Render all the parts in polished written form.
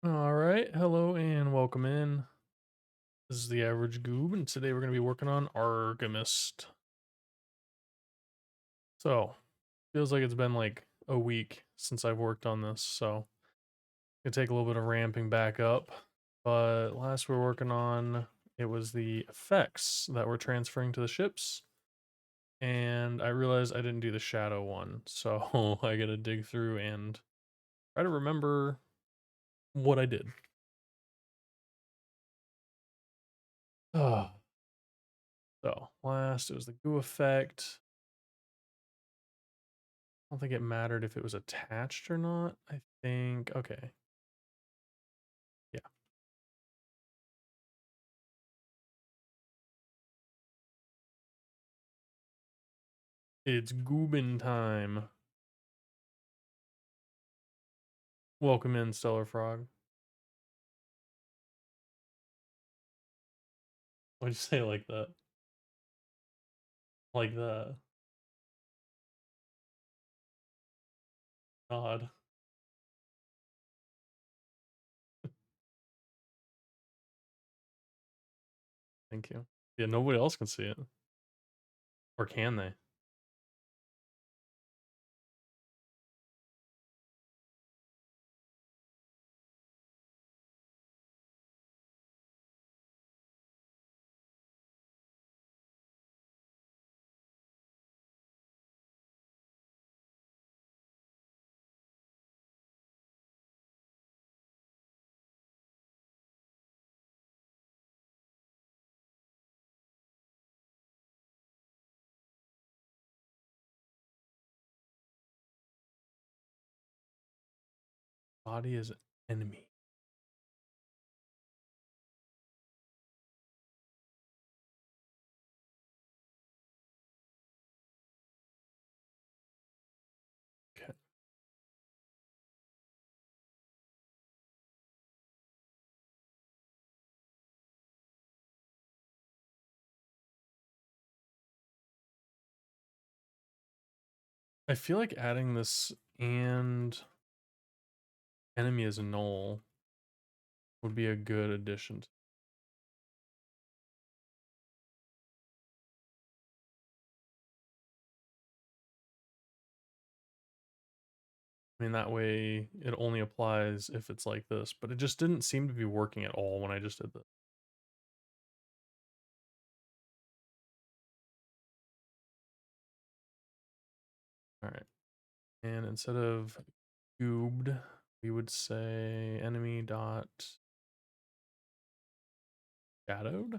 All right, hello and welcome in. This is the average goob, and today we're going to be working on Arrrrchemist. So, feels like it's been like a week since I've worked on this, so it'll take a little bit of ramping back up. But last we were working on, it was the effects that we're transferring to the ships, and I realized I didn't do the shadow one, so I got to dig through and try to remember what I did. So, last it was the goo effect. I don't think it mattered if it was attached or not. I think, okay. Yeah. It's Goobin time. Welcome in, Stellar Frog. What'd you say like that? Like the nod. Thank you. Yeah, nobody else can see it. Or can they? Body is enemy. Okay. I feel like adding this and enemy as a null would be a good addition. I mean, that way it only applies if it's like this, but it just didn't seem to be working at all when I just did this. All right. And instead of cubed, we would say enemy dot shadowed. I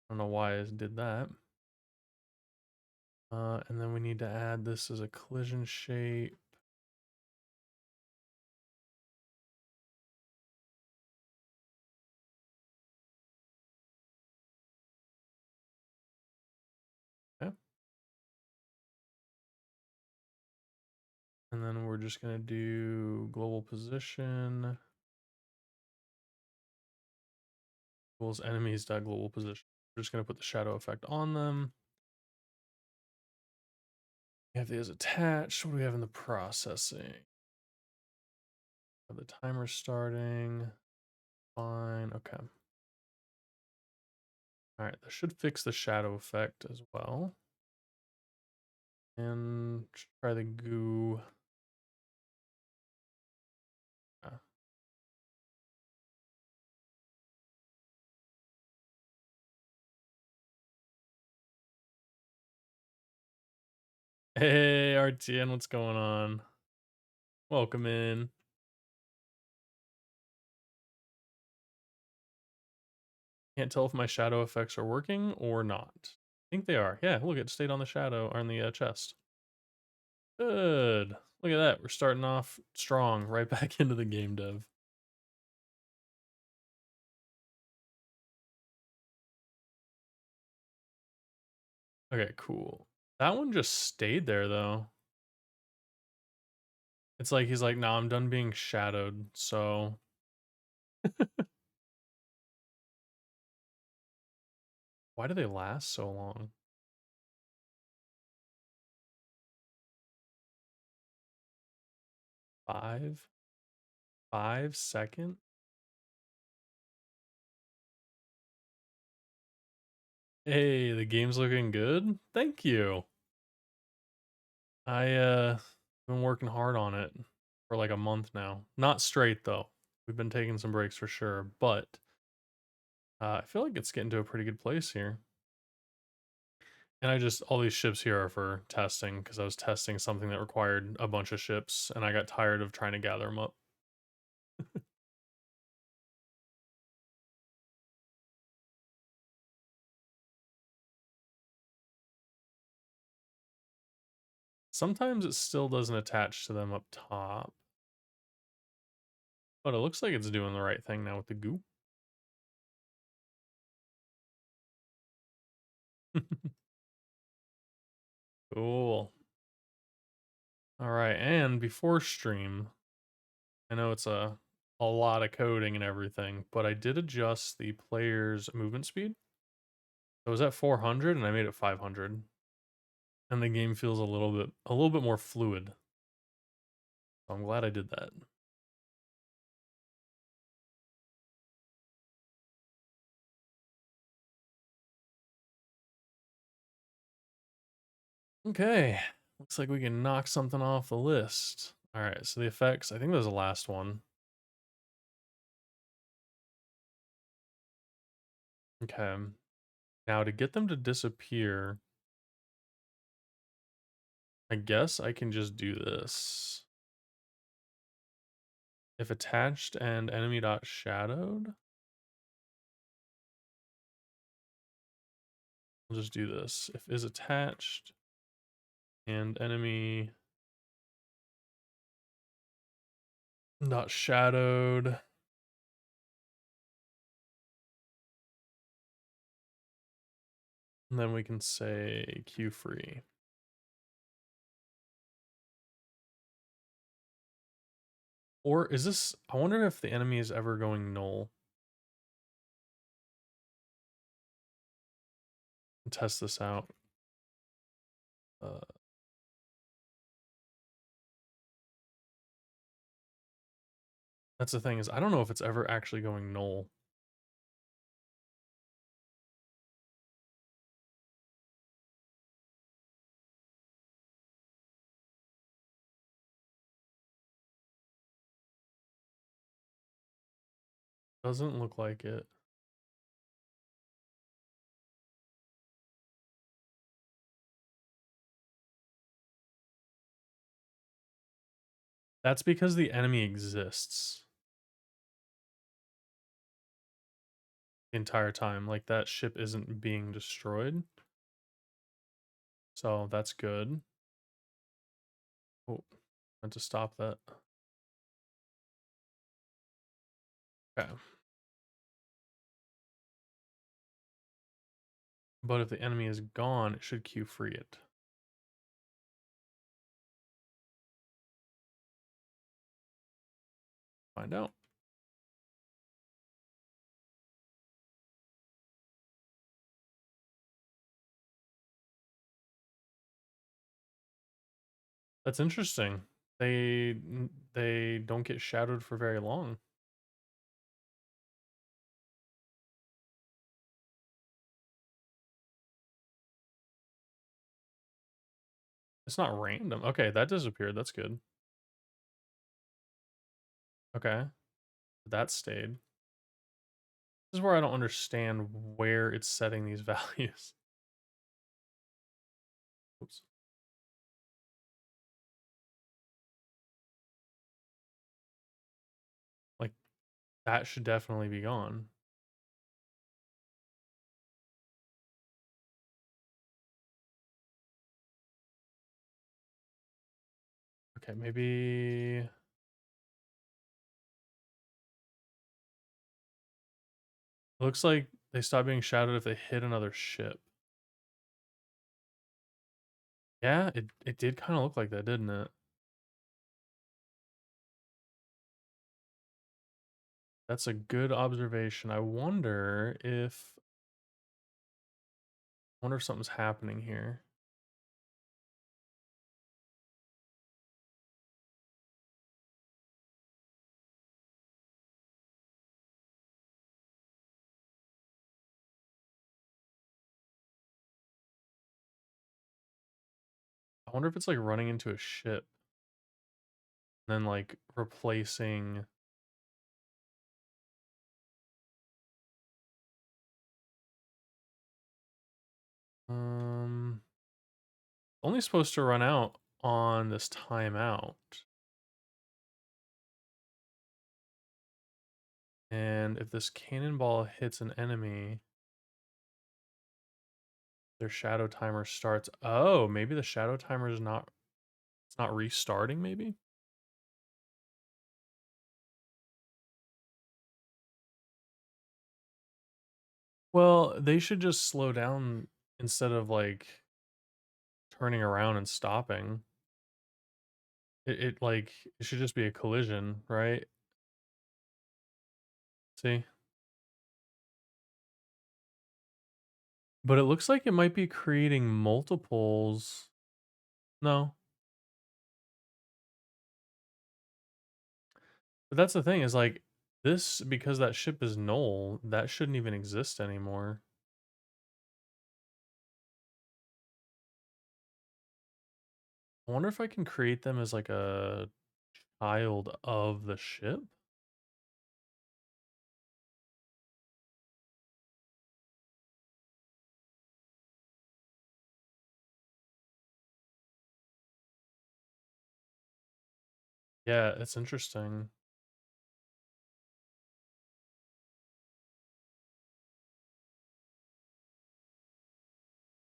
don't know why I did that. And then we need to add this as a collision shape. Okay. And then we're just gonna do global position equals enemies dot global position. We're just gonna put the shadow effect on them. We have these attached. What do we have in the processing? Have the timer starting. Fine. Okay. All right. That should fix the shadow effect as well. And try the goo. Hey, RTN, what's going on? Welcome in. Can't tell if my shadow effects are working or not. I think they are. Yeah, look, it stayed on the shadow, on the chest. Good. Look at that. We're starting off strong, right back into the game dev. Okay, cool. That one just stayed there, though. It's like he's like, no, I'm done being shadowed, so. Why do they last so long? 5? 5 second? Hey, the game's looking good. Thank you. I been working hard on it for like a month now. Not straight though. We've been taking some breaks for sure, but I feel like it's getting to a pretty good place here. And all these ships here are for testing because I was testing something that required a bunch of ships and I got tired of trying to gather them up. Sometimes it still doesn't attach to them up top, but it looks like it's doing the right thing now with the goo. Cool. All right, and before stream, I know it's a lot of coding and everything, but I did adjust the player's movement speed. It was at 400 and I made it 500. And the game feels a little bit more fluid. So I'm glad I did that. Okay. Looks like we can knock something off the list. All right, so the effects, I think that was the last one. Okay. Now to get them to disappear, I guess I can just do this. If attached and enemy dot shadowed, I'll just do this. If is attached and enemy dot shadowed, and then we can say Q free. Or is this, I wonder if the enemy is ever going null. Test this out. Uh, that's the thing is I don't know if it's ever actually going null. Doesn't look like it. That's because the enemy exists the entire time. Like that ship isn't being destroyed. So that's good. Oh, meant to stop that. Okay. But if the enemy is gone, it should Q free it. Find out. That's interesting. They don't get shadowed for very long. It's not random. Okay, that disappeared. That's good. Okay. That stayed. This is where I don't understand where it's setting these values. Oops. Like, that should definitely be gone. Okay, maybe... It looks like they stop being shadowed if they hit another ship. Yeah, it did kind of look like that, didn't it? That's a good observation. I wonder if something's happening here. I wonder if it's like running into a ship and then like replacing. Um, only supposed to run out on this timeout. And if this cannonball hits an enemy, their shadow timer starts. Oh, maybe the shadow timer is not, it's not restarting, maybe? Well, they should just slow down instead of like turning around and stopping. It like it should just be a collision, right? See? But it looks like it might be creating multiples. No. But that's the thing is like this because that ship is null, that shouldn't even exist anymore. I wonder if I can create them as like a child of the ship. Yeah, it's interesting.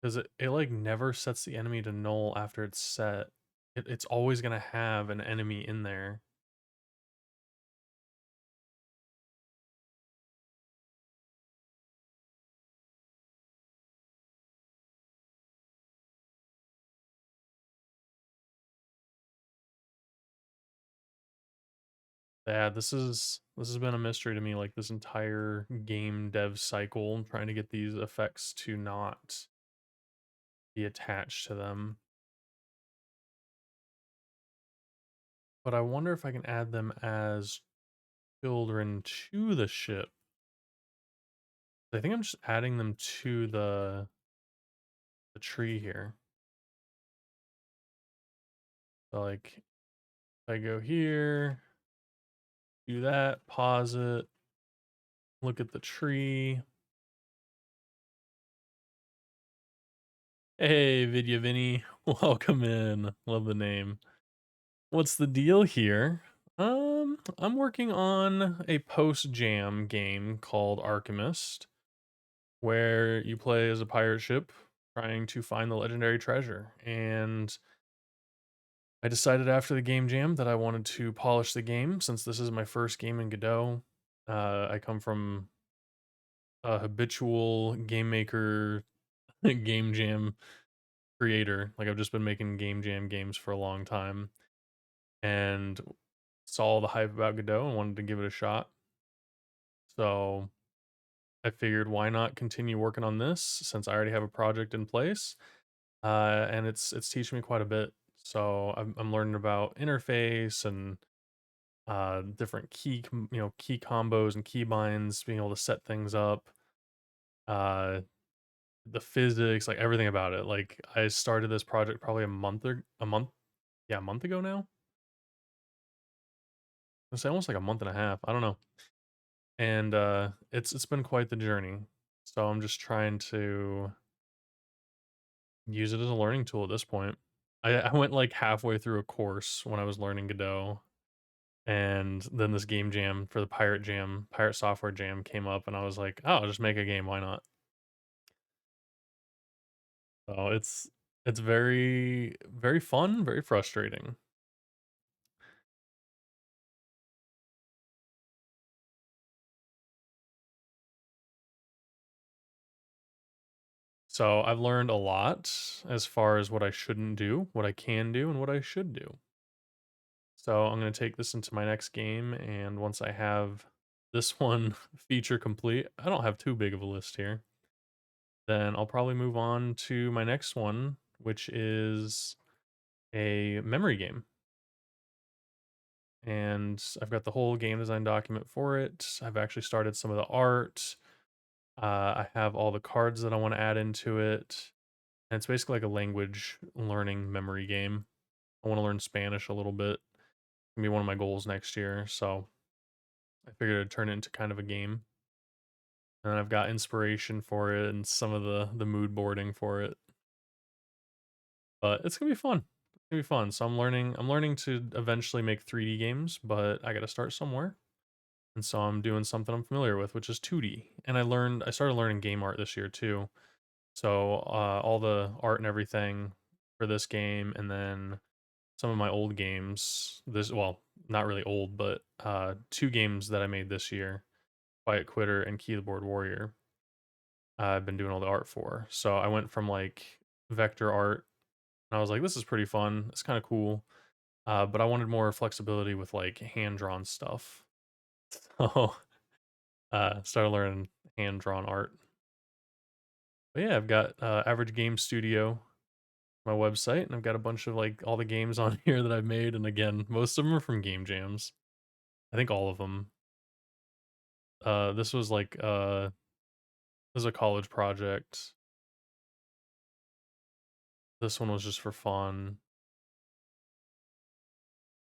Because it like never sets the enemy to null after it's set. It's always gonna have an enemy in there. Yeah, this has been a mystery to me, like this entire game dev cycle, trying to get these effects to not be attached to them. But I wonder if I can add them as children to the ship. I think I'm just adding them to the tree here. So like if I go here, do that, pause it, look at the tree. Hey, Vidya Vinny, welcome in. Love the name. What's the deal here? I'm working on a post-jam game called Arrrrchemist, where you play as a pirate ship trying to find the legendary treasure. And I decided after the game jam that I wanted to polish the game since this is my first game in Godot. I come from a habitual game maker, game jam creator. Like I've just been making game jam games for a long time and saw all the hype about Godot and wanted to give it a shot. So I figured why not continue working on this since I already have a project in place, and it's teaching me quite a bit. So I'm learning about interface and different key combos and key binds, being able to set things up, uh, the physics, like everything about it. Like I started this project probably a month ago now. Let's say almost like a month and a half. I don't know, and it's been quite the journey. So I'm just trying to use it as a learning tool at this point. I went like halfway through a course when I was learning Godot, and then this game jam for the Pirate Software Jam came up, and I was like, oh, I'll just make a game. Why not? So it's very fun, very frustrating. So I've learned a lot as far as what I shouldn't do, what I can do, and what I should do. So I'm going to take this into my next game, and once I have this one feature complete, I don't have too big of a list here. Then I'll probably move on to my next one, which is a memory game. And I've got the whole game design document for it. I've actually started some of the art. I have all the cards that I want to add into it. And it's basically like a language learning memory game. I want to learn Spanish a little bit. It's gonna be one of my goals next year, so I figured I'd turn it into kind of a game. And I've got inspiration for it and some of the mood boarding for it. But it's gonna be fun. It's gonna be fun. So I'm learning to eventually make 3D games, but I gotta start somewhere. And so I'm doing something I'm familiar with, which is 2D. And I started learning game art this year too. So all the art and everything for this game, and then some of my old games. Well, not really old, but two games that I made this year, Quiet Quitter and Keyboard Warrior. I've been doing all the art for. So I went from like vector art, and I was like, this is pretty fun. It's kind of cool. But I wanted more flexibility with like hand drawn stuff. So started learning hand drawn art. But yeah, I've got Average Game Studio, my website, and I've got a bunch of like all the games on here that I've made. And again, most of them are from game jams. I think all of them. This was like this is a college project. This one was just for fun.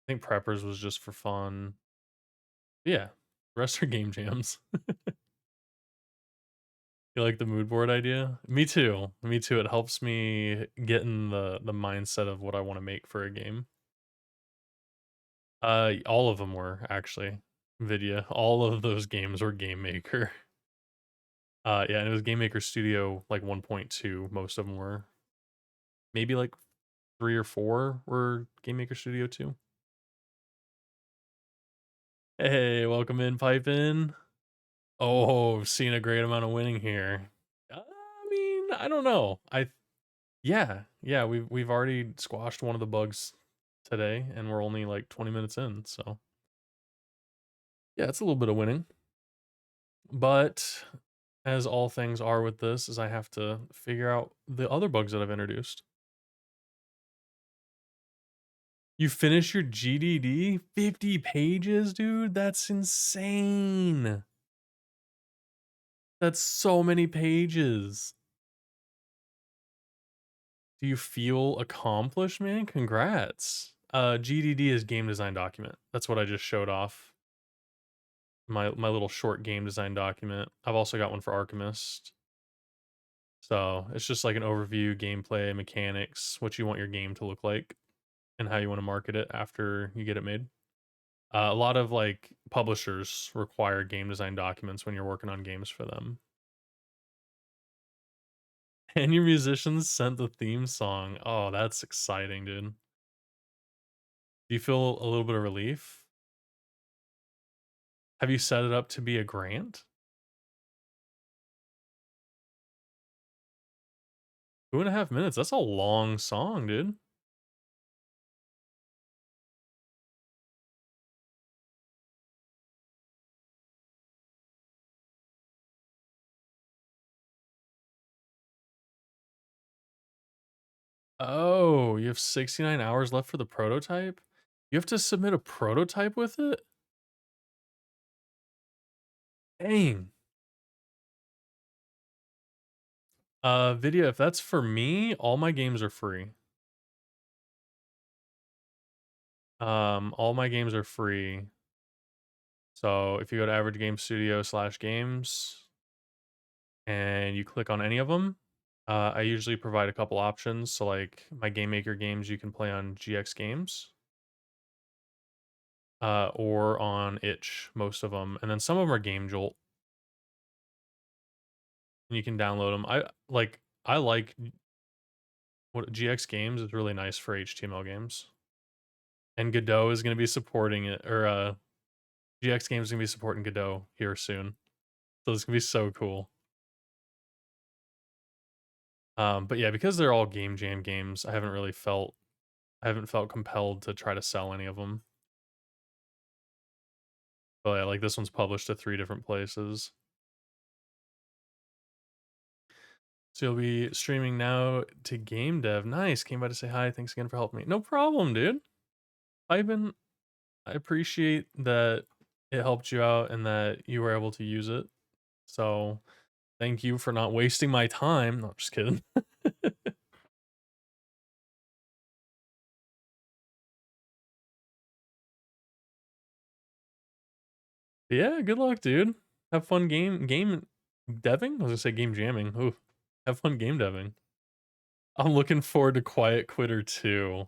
I think Preppers was just for fun. Yeah, the rest are game jams. You like the mood board idea? Me too. Me too. It helps me get in the mindset of what I want to make for a game. All of them were actually Vidya. All of those games were Game Maker. Yeah, and it was Game Maker Studio like 1.2. Most of them were. Maybe like 3 or 4 were Game Maker Studio 2. Hey, welcome in, pipe in. Oh, seen a great amount of winning here. I mean, I don't know. Yeah, we've already squashed one of the bugs today, and we're only like 20 minutes in, so yeah, it's a little bit of winning. But as all things are with this, is I have to figure out the other bugs that I've introduced. You finish your GDD? 50 pages, dude? That's insane. That's so many pages. Do you feel accomplished, man? Congrats. GDD is game design document. That's what I just showed off. My little short game design document. I've also got one for Arrrrchemist. So it's just like an overview, gameplay, mechanics, what you want your game to look like, and how you want to market it after you get it made. A lot of like publishers require game design documents when you're working on games for them. And your musicians sent the theme song. Oh, that's exciting, dude. Do you feel a little bit of relief? Have you set it up to be a grant? 2.5 minutes. That's a long song, dude. Oh, you have 69 hours left for the prototype? You have to submit a prototype with it? Dang. Video, if that's for me, all my games are free. All my games are free. So if you go to Average Game Studio /games and you click on any of them, I usually provide a couple options. So like my Game Maker games, you can play on GX Games, or on Itch, most of them, and then some of them are Game Jolt, and you can download them. I like what GX Games is really nice for HTML games, and Godot is going to be supporting it, or GX Games is going to be supporting Godot here soon, so it's going to be so cool. But yeah, because they're all game jam games, I haven't felt compelled to try to sell any of them. But yeah, like this one's published to 3 different places. So you'll be streaming now to Game Dev. Nice. Came by to say hi. Thanks again for helping me. No problem, dude. Ivan, I appreciate that it helped you out and that you were able to use it. So thank you for not wasting my time. No, just kidding. Yeah, good luck, dude. Have fun game deving? I was gonna say game jamming. Ooh. Have fun game deving. I'm looking forward to Quiet Quitter 2.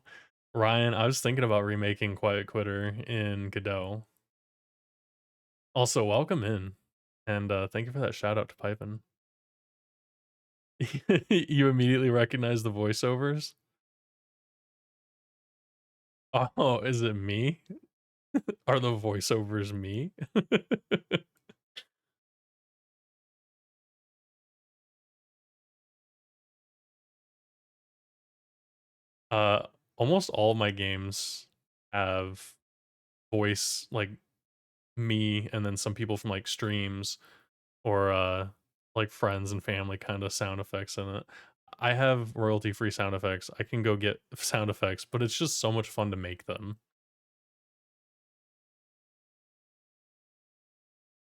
Ryan, I was thinking about remaking Quiet Quitter in Godot. Also, welcome in. And thank you for that shout out to Pipin. You immediately recognize the voiceovers? Oh, is it me? Are the voiceovers me? uh Almost all of my games have voice like me and then some people from like streams or like friends and family kind of sound effects in it. I have royalty free sound effects. I can go get sound effects, but it's just so much fun to make them.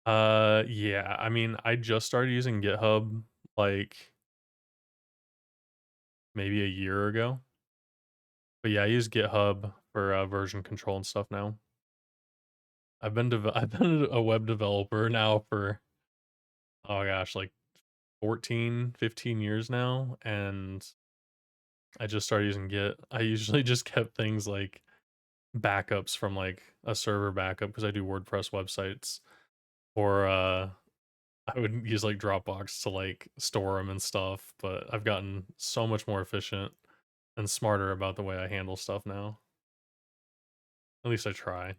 Yeah, I mean, I just started using GitHub like maybe a year ago. But yeah, I use GitHub for version control and stuff now. I've been a web developer now for oh gosh, like 14, 15 years now, and I just started using Git. I usually just kept things like backups from like a server backup because I do WordPress websites, or I would use like Dropbox to like store them and stuff. But I've gotten so much more efficient and smarter about the way I handle stuff now. At least I try.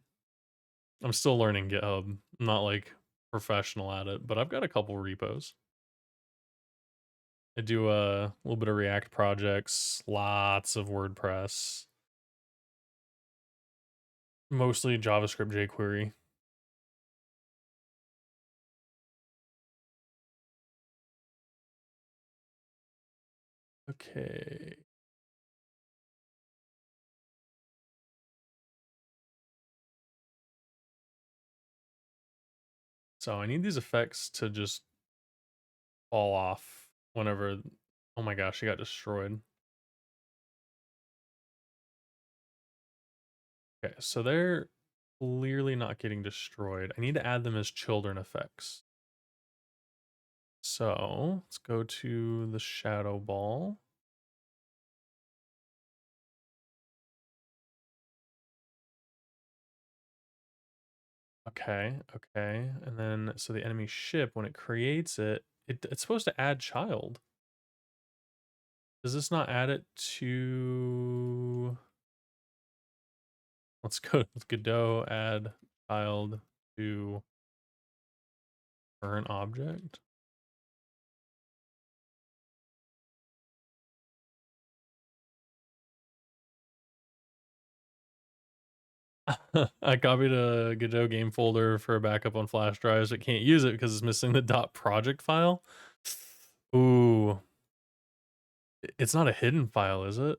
I'm still learning GitHub. I'm not like professional at it, but I've got a couple repos. I do a little bit of React projects, lots of WordPress, mostly JavaScript jQuery. Okay. So I need these effects to just fall off whenever. Oh my gosh, he got destroyed. Okay, so they're clearly not getting destroyed. I need to add them as children effects. So let's go to the shadow ball. Okay, okay. And then so the enemy ship, when it creates it, it's supposed to add child. Does this not add it to let's go with Godot add child to current object? I copied a Godot game folder for a backup on flash drives. It can't use it because it's missing the .project file. Ooh, it's not a hidden file, is it?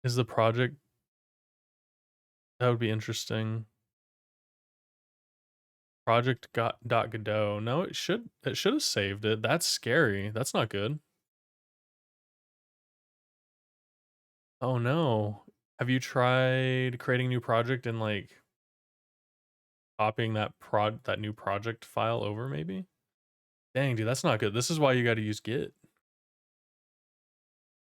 Is the project that would be interesting. Project got .godot. No, it should have saved it. That's scary. That's not good. Oh no. Have you tried creating a new project and like copying that new project file over maybe? Dang, dude, that's not good. This is why you got to use Git.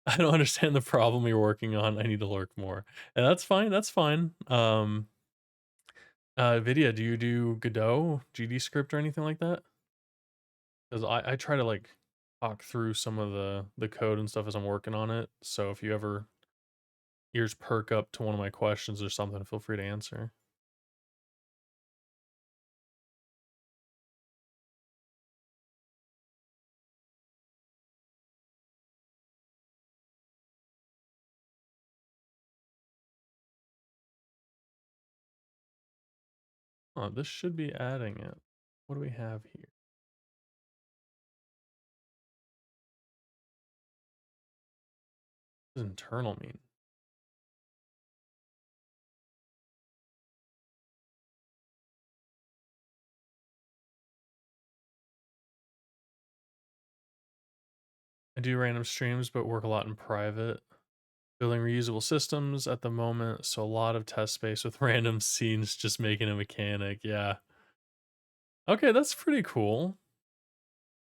I don't understand the problem you're working on. I need to lurk more. And that's fine. That's fine. Vidya, do you do Godot, GD script or anything like that? Because I try to like talk through some of the code and stuff as I'm working on it. So if you ever ears perk up to one of my questions or something, feel free to answer. Oh, this should be adding it. What do we have here? What does internal mean? I do random streams, but work a lot in private. Building reusable systems at the moment, so a lot of test space with random scenes just making a mechanic, yeah. Okay, that's pretty cool.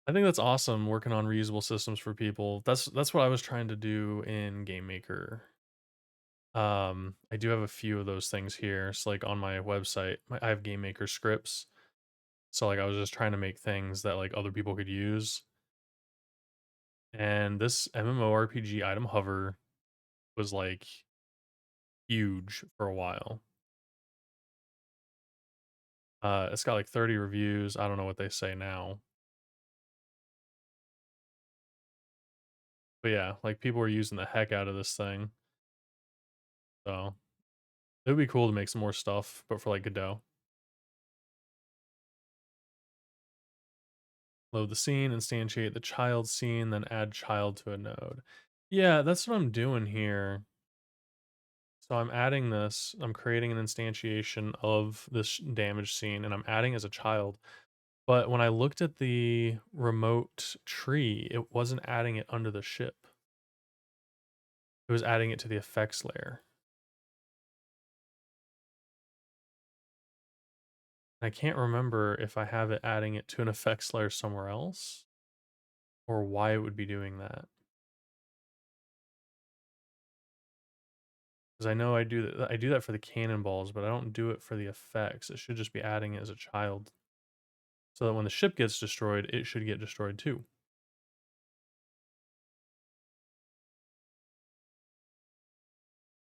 I think that's awesome working on reusable systems for people. That's what I was trying to do in Game Maker. I do have a few of those things here. So like on my website, I have Game Maker scripts. So like I was just trying to make things that like other people could use. And this MMORPG item hover was like huge for a while. It's got like 30 reviews. I don't know what they say now. But yeah, like people were using the heck out of this thing. So it would be cool to make some more stuff, but for like Godot. Load the scene, instantiate the child scene, then add child to a node. Yeah, that's what I'm doing here. So I'm adding this, I'm creating an instantiation of this damage scene, and I'm adding as a child. But when I looked at the remote tree, it wasn't adding it under the ship. It was adding it to the effects layer. I can't remember if I have it adding it to an effects layer somewhere else or why it would be doing that. Because I know I do that for the cannonballs, but I don't do it for the effects. It should just be adding it as a child. So that when the ship gets destroyed, it should get destroyed too.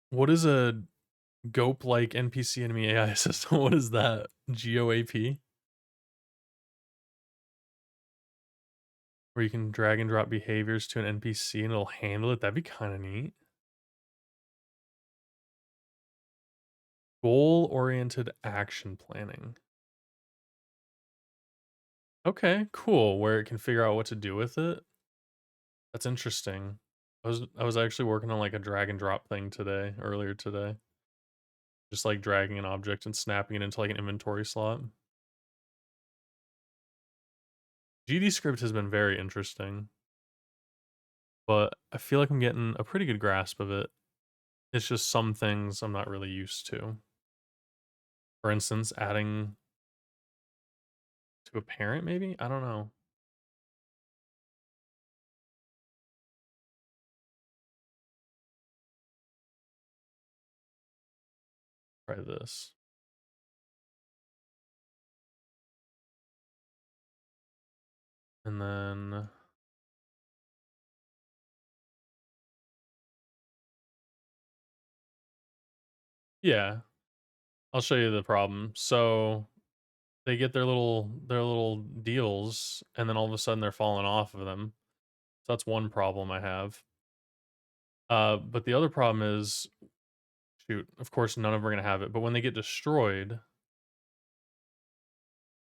What is a GOAP like NPC enemy AI system? What is that? GOAP? Where you can drag and drop behaviors to an NPC and it'll handle it? That'd be kind of neat. Goal oriented action planning. Okay, cool. Where it can figure out what to do with it. That's interesting. I was actually working on like a drag and drop thing earlier today. Just like dragging an object and snapping it into like an inventory slot. GD script has been very interesting, but I feel like I'm getting a pretty good grasp of it. It's just some things I'm not really used to. For instance, adding to a parent, maybe? I don't know. Try this. And then, yeah, I'll show you the problem. So they get their little deals, and then all of a sudden they're falling off of them. So that's one problem I have. But the other problem is, shoot, of course none of them are gonna have it. But when they get destroyed,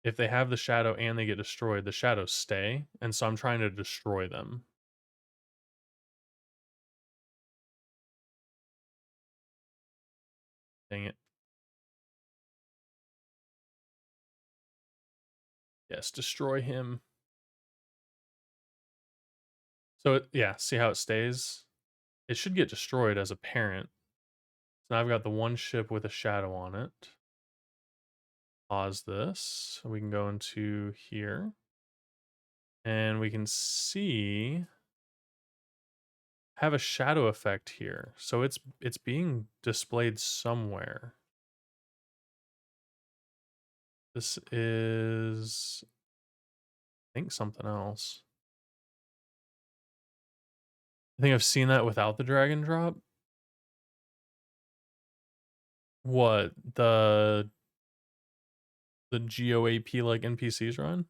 if they have the shadow and they get destroyed, the shadows stay, and so I'm trying to destroy them. Dang it. Yes, destroy him. So yeah, see how it stays? It should get destroyed as a parent. So now I've got the one ship with a shadow on it. Pause this. So we can go into here. And we can see have a shadow effect here. So it's being displayed somewhere. This is I think something else. I think I've seen that without the drag and drop. What the GOAP like NPCs run?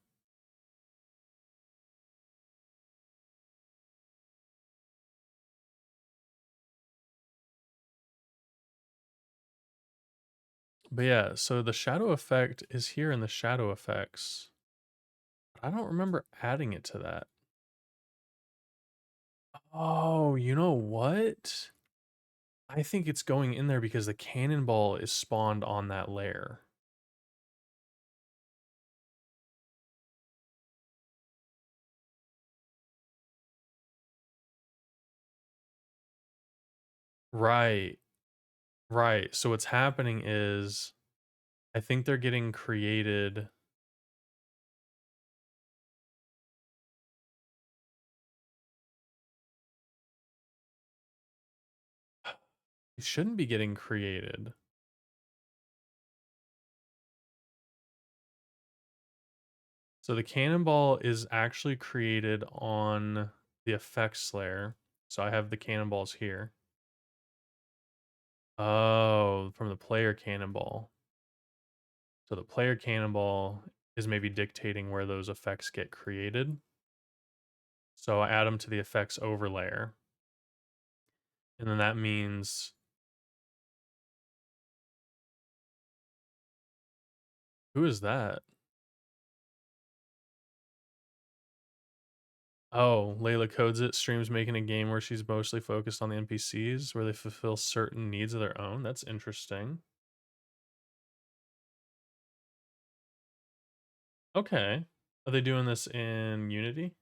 But yeah, so the shadow effect is here in the shadow effects. I don't remember adding it to that. Oh, you know what? I think it's going in there because the cannonball is spawned on that layer. Right. Right. So what's happening is I think they're getting created. It shouldn't be getting created. So the cannonball is actually created on the effects layer. So I have the cannonballs here. Oh, from the player cannonball. So the player cannonball is maybe dictating where those effects get created. So I add them to the effects overlayer. And then that means, who is that? Oh, Layla codes it. Streams making a game where she's mostly focused on the NPCs, where they fulfill certain needs of their own. That's interesting. Okay. Are they doing this in Unity?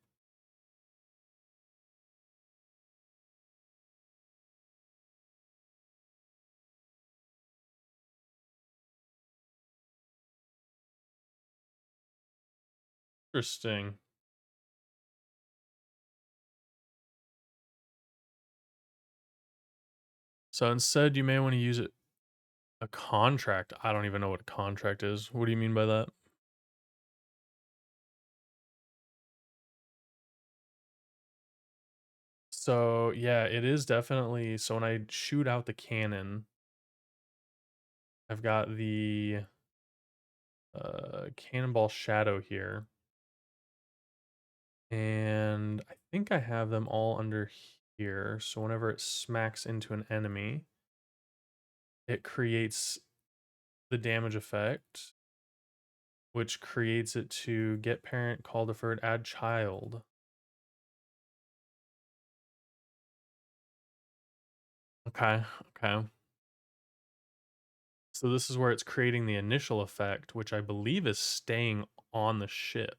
Interesting. So instead, you may want to use it a contract. I don't even know what a contract is. What do you mean by that? So yeah, it is definitely. So when I shoot out the cannon, I've got the cannonball shadow here, and I think I have them all under here. So whenever it smacks into an enemy, it creates the damage effect, which creates it to get parent, call deferred, add child. Okay, okay. So this is where it's creating the initial effect, which I believe is staying on the ship.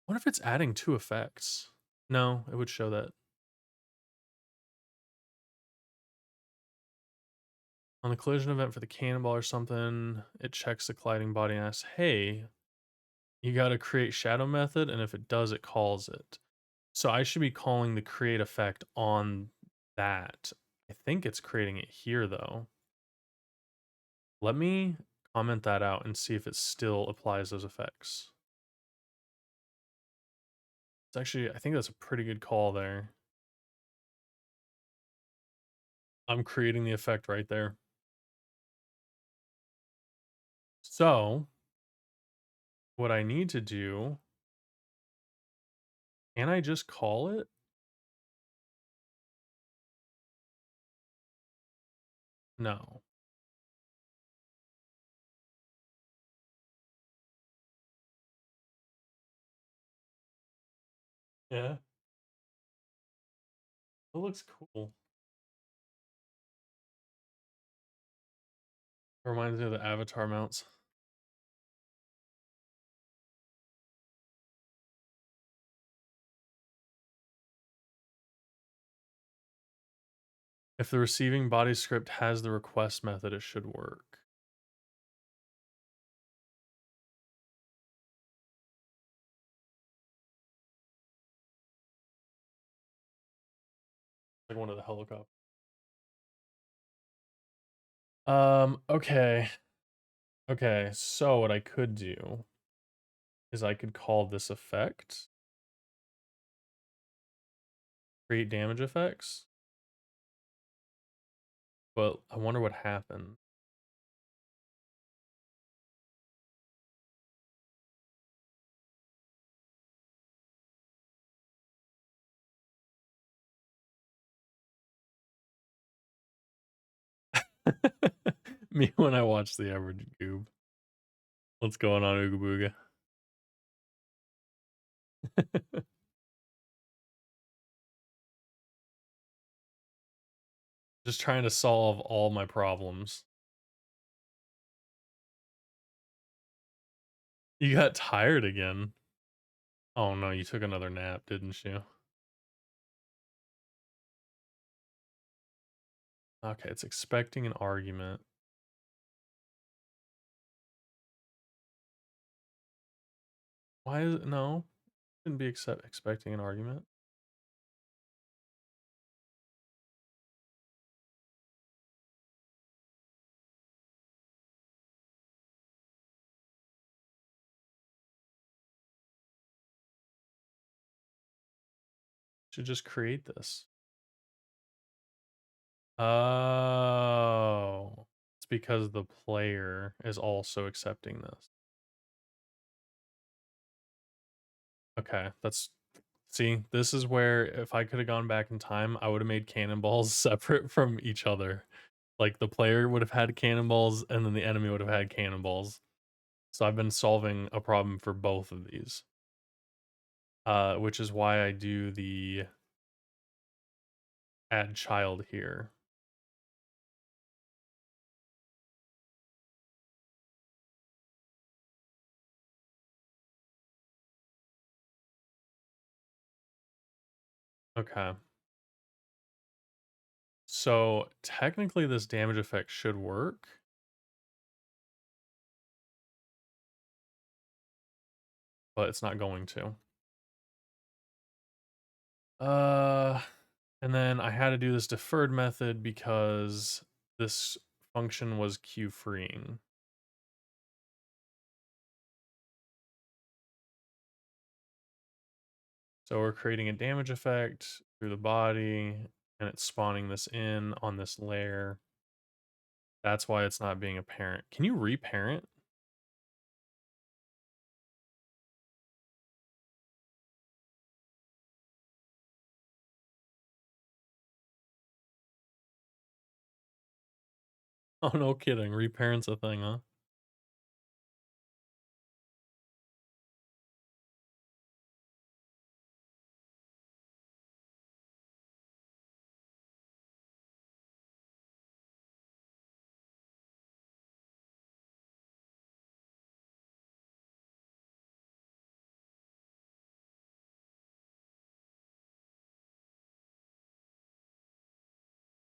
What if it's adding two effects? No, it would show that. On the collision event for the cannonball or something, it checks the colliding body and asks, hey, you got to create shadow method, and if it does, it calls it. So I should be calling the create effect on that. I think it's creating it here though. Let me comment that out and see if it still applies those effects. It's actually, I think that's a pretty good call there. I'm creating the effect right there. So what I need to do, can I just call it? No. Yeah, it looks cool. It reminds me of the avatar mounts. If the receiving body script has the request method, it should work. Like one of the helicopters. Okay. Okay, so what I could do is I could call this effect create damage effects, but I wonder what happened. Me when I watch the average goob. What's going on, Ooga Booga? Just trying to solve all my problems. You got tired again. Oh no, you took another nap, didn't you? Okay, it's expecting an argument. Why is it no? Shouldn't be expecting an argument. Should just create this. Oh, it's because the player is also accepting this. Okay, that's see, this is where if I could have gone back in time, I would have made cannonballs separate from each other. Like the player would have had cannonballs and then the enemy would have had cannonballs. So I've been solving a problem for both of these. Which is why I do the add child here. Okay. So technically this damage effect should work. But it's not going to. Uh, and then I had to do this deferred method because this function was queue freeing. So we're creating a damage effect through the body and it's spawning this in on this layer. That's why it's not being apparent. Can you reparent? Oh, no kidding. Reparent's a thing, huh?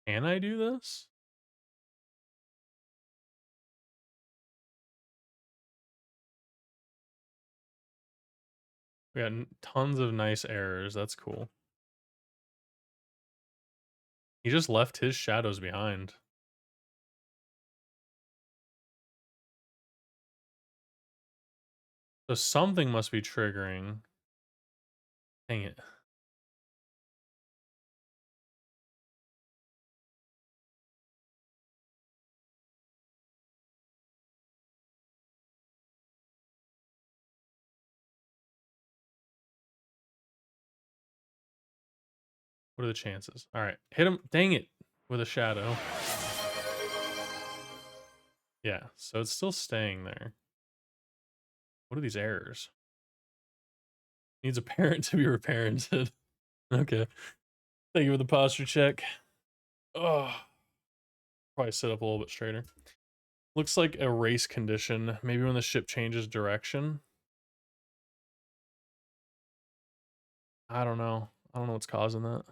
Can I do this? We got tons of nice errors. That's cool. He just left his shadows behind. So something must be triggering. Dang it. What are the chances? All right, hit him. Dang it, with a shadow. Yeah, so it's still staying there. What are these errors? Needs a parent to be reparented. Okay. Thank you for the posture check. Oh, probably sit up a little bit straighter. Looks like a race condition. Maybe when the ship changes direction. I don't know. I don't know what's causing that.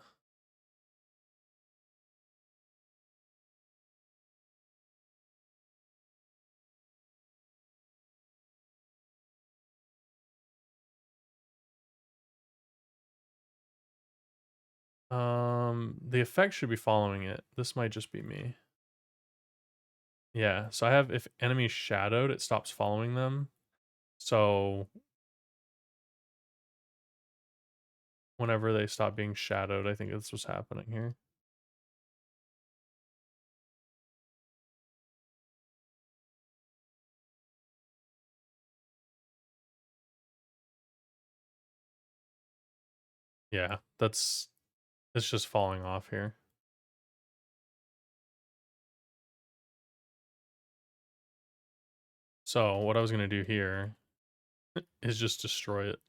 The effect should be following it. This might just be me. Yeah, so I have if enemy shadowed, it stops following them. So whenever they stop being shadowed, I think that's what's happening here. Yeah, it's just falling off here. So what I was gonna do here is just destroy it.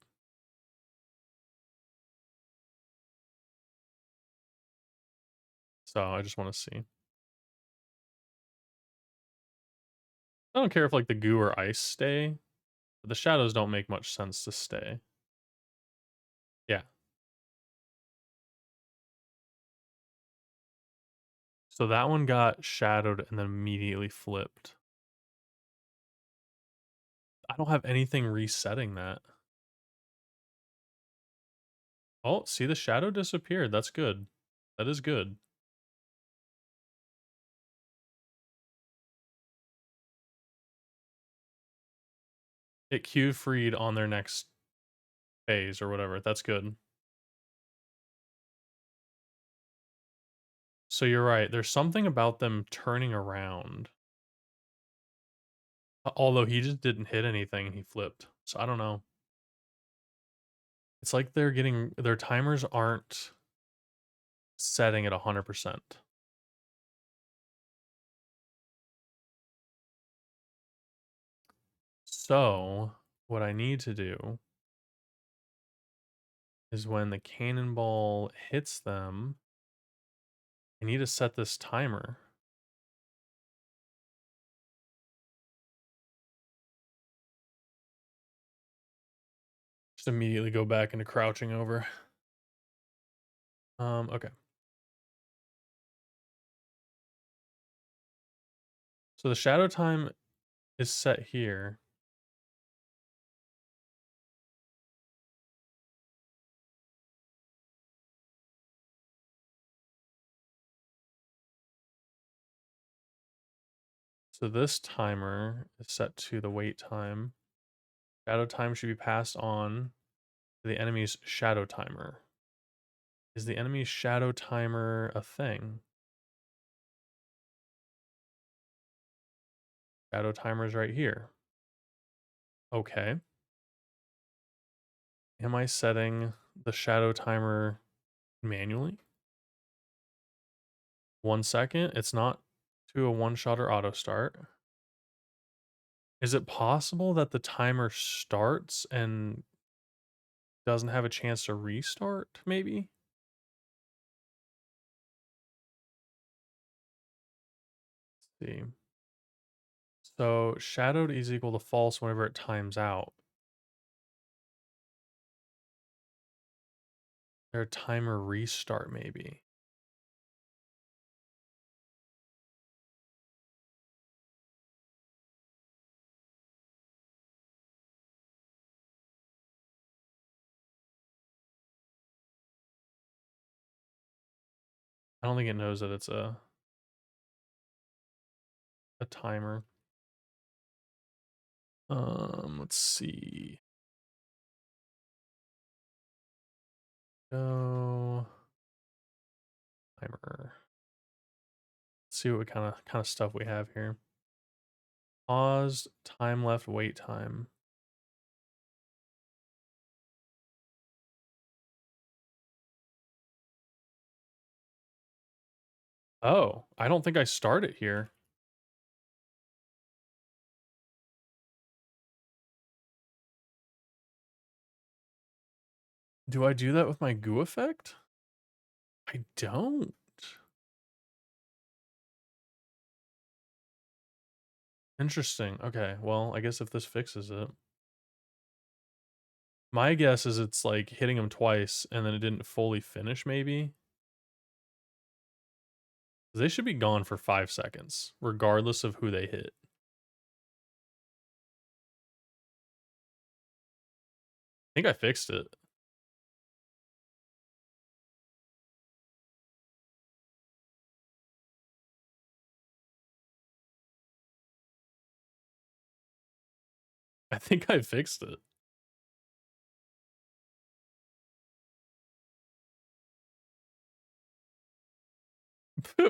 So I just want to see. I don't care if like the goo or ice stay, but the shadows don't make much sense to stay. Yeah. So that one got shadowed and then immediately flipped. I don't have anything resetting that. Oh, see, the shadow disappeared. That's good. That is good. It queued freed on their next phase or whatever. That's good. So you're right. There's something about them turning around. Although he just didn't hit anything and he flipped. So I don't know. It's like they're getting their timers aren't setting at 100%. So what I need to do is when the cannonball hits them, I need to set this timer. Just immediately go back into crouching over. Okay. So the shadow time is set here. So this timer is set to the wait time. Shadow time should be passed on to the enemy's shadow timer. Is the enemy's shadow timer a thing? Shadow timer is right here. Okay. Am I setting the shadow timer manually? 1 second. It's not to a one-shot or auto start. Is it possible that the timer starts and doesn't have a chance to restart, maybe? Let's see. So shadowed is equal to false whenever it times out. Their timer restart, maybe. I don't think it knows that it's a timer. Let's see. Go timer. Let's see what kind of stuff we have here. Paused, time left, wait time. Oh, I don't think I start it here. Do I do that with my goo effect? I don't. Interesting. Okay, well, I guess if this fixes it. My guess is it's like hitting him twice and then it didn't fully finish, maybe. They should be gone for 5 seconds, regardless of who they hit. I think I fixed it. I think I fixed it.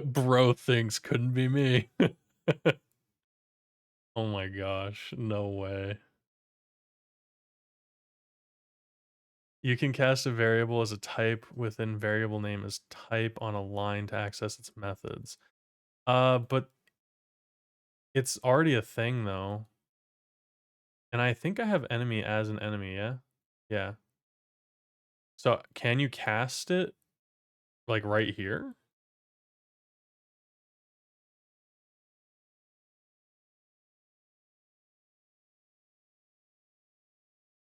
Bro thinks couldn't be me. Oh my gosh, no way. You can cast a variable as a type within variable name as type on a line to access its methods. But it's already a thing though. And I think I have enemy as an enemy, yeah? Yeah. So can you cast it like right here?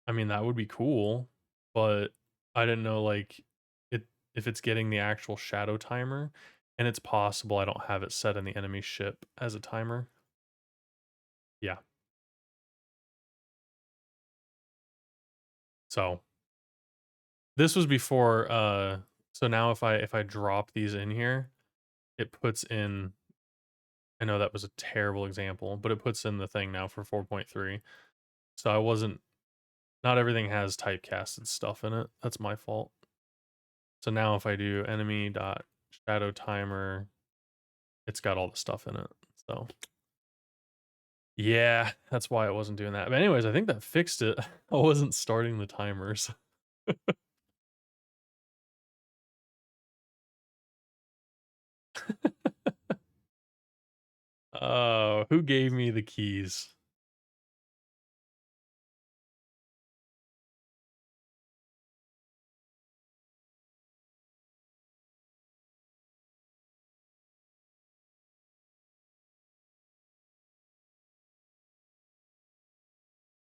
I mean, that would be cool, but I didn't know like it if it's getting the actual shadow timer. And it's possible I don't have it set in the enemy ship as a timer. Yeah. So this was before so now if I drop these in here, it puts in, I know that was a terrible example, but it puts in the thing now for 4.3. So I wasn't, not everything has typecasted stuff in it. That's my fault. So now if I do enemy dot shadow timer, it's got all the stuff in it. So yeah, that's why I wasn't doing that. But anyways, I think that fixed it. I wasn't starting the timers. Oh, who gave me the keys?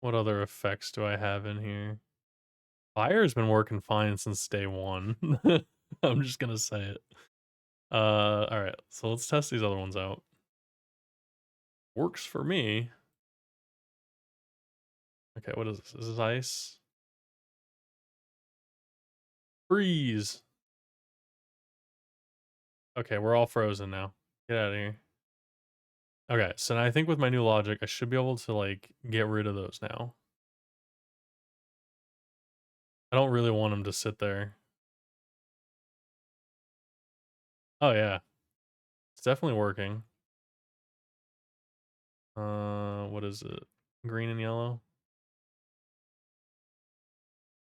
What other effects do I have in here? Fire's been working fine since day one. I'm just gonna say it. All right. So let's test these other ones out. Works for me. Okay, what is this? This is ice. Freeze. Okay, we're all frozen now. Get out of here. Okay, so now I think with my new logic, I should be able to like get rid of those now. I don't really want them to sit there. Oh yeah, it's definitely working. What is it? Green and yellow.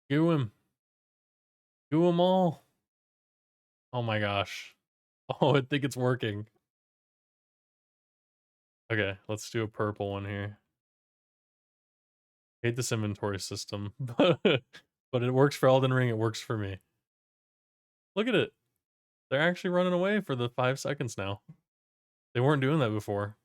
Goo him. Goo them all. Oh my gosh. Oh, I think it's working. Okay, let's do a purple one here. Hate this inventory system, but it works for Elden Ring. It works for me. Look at it. They're actually running away for the 5 seconds now. They weren't doing that before.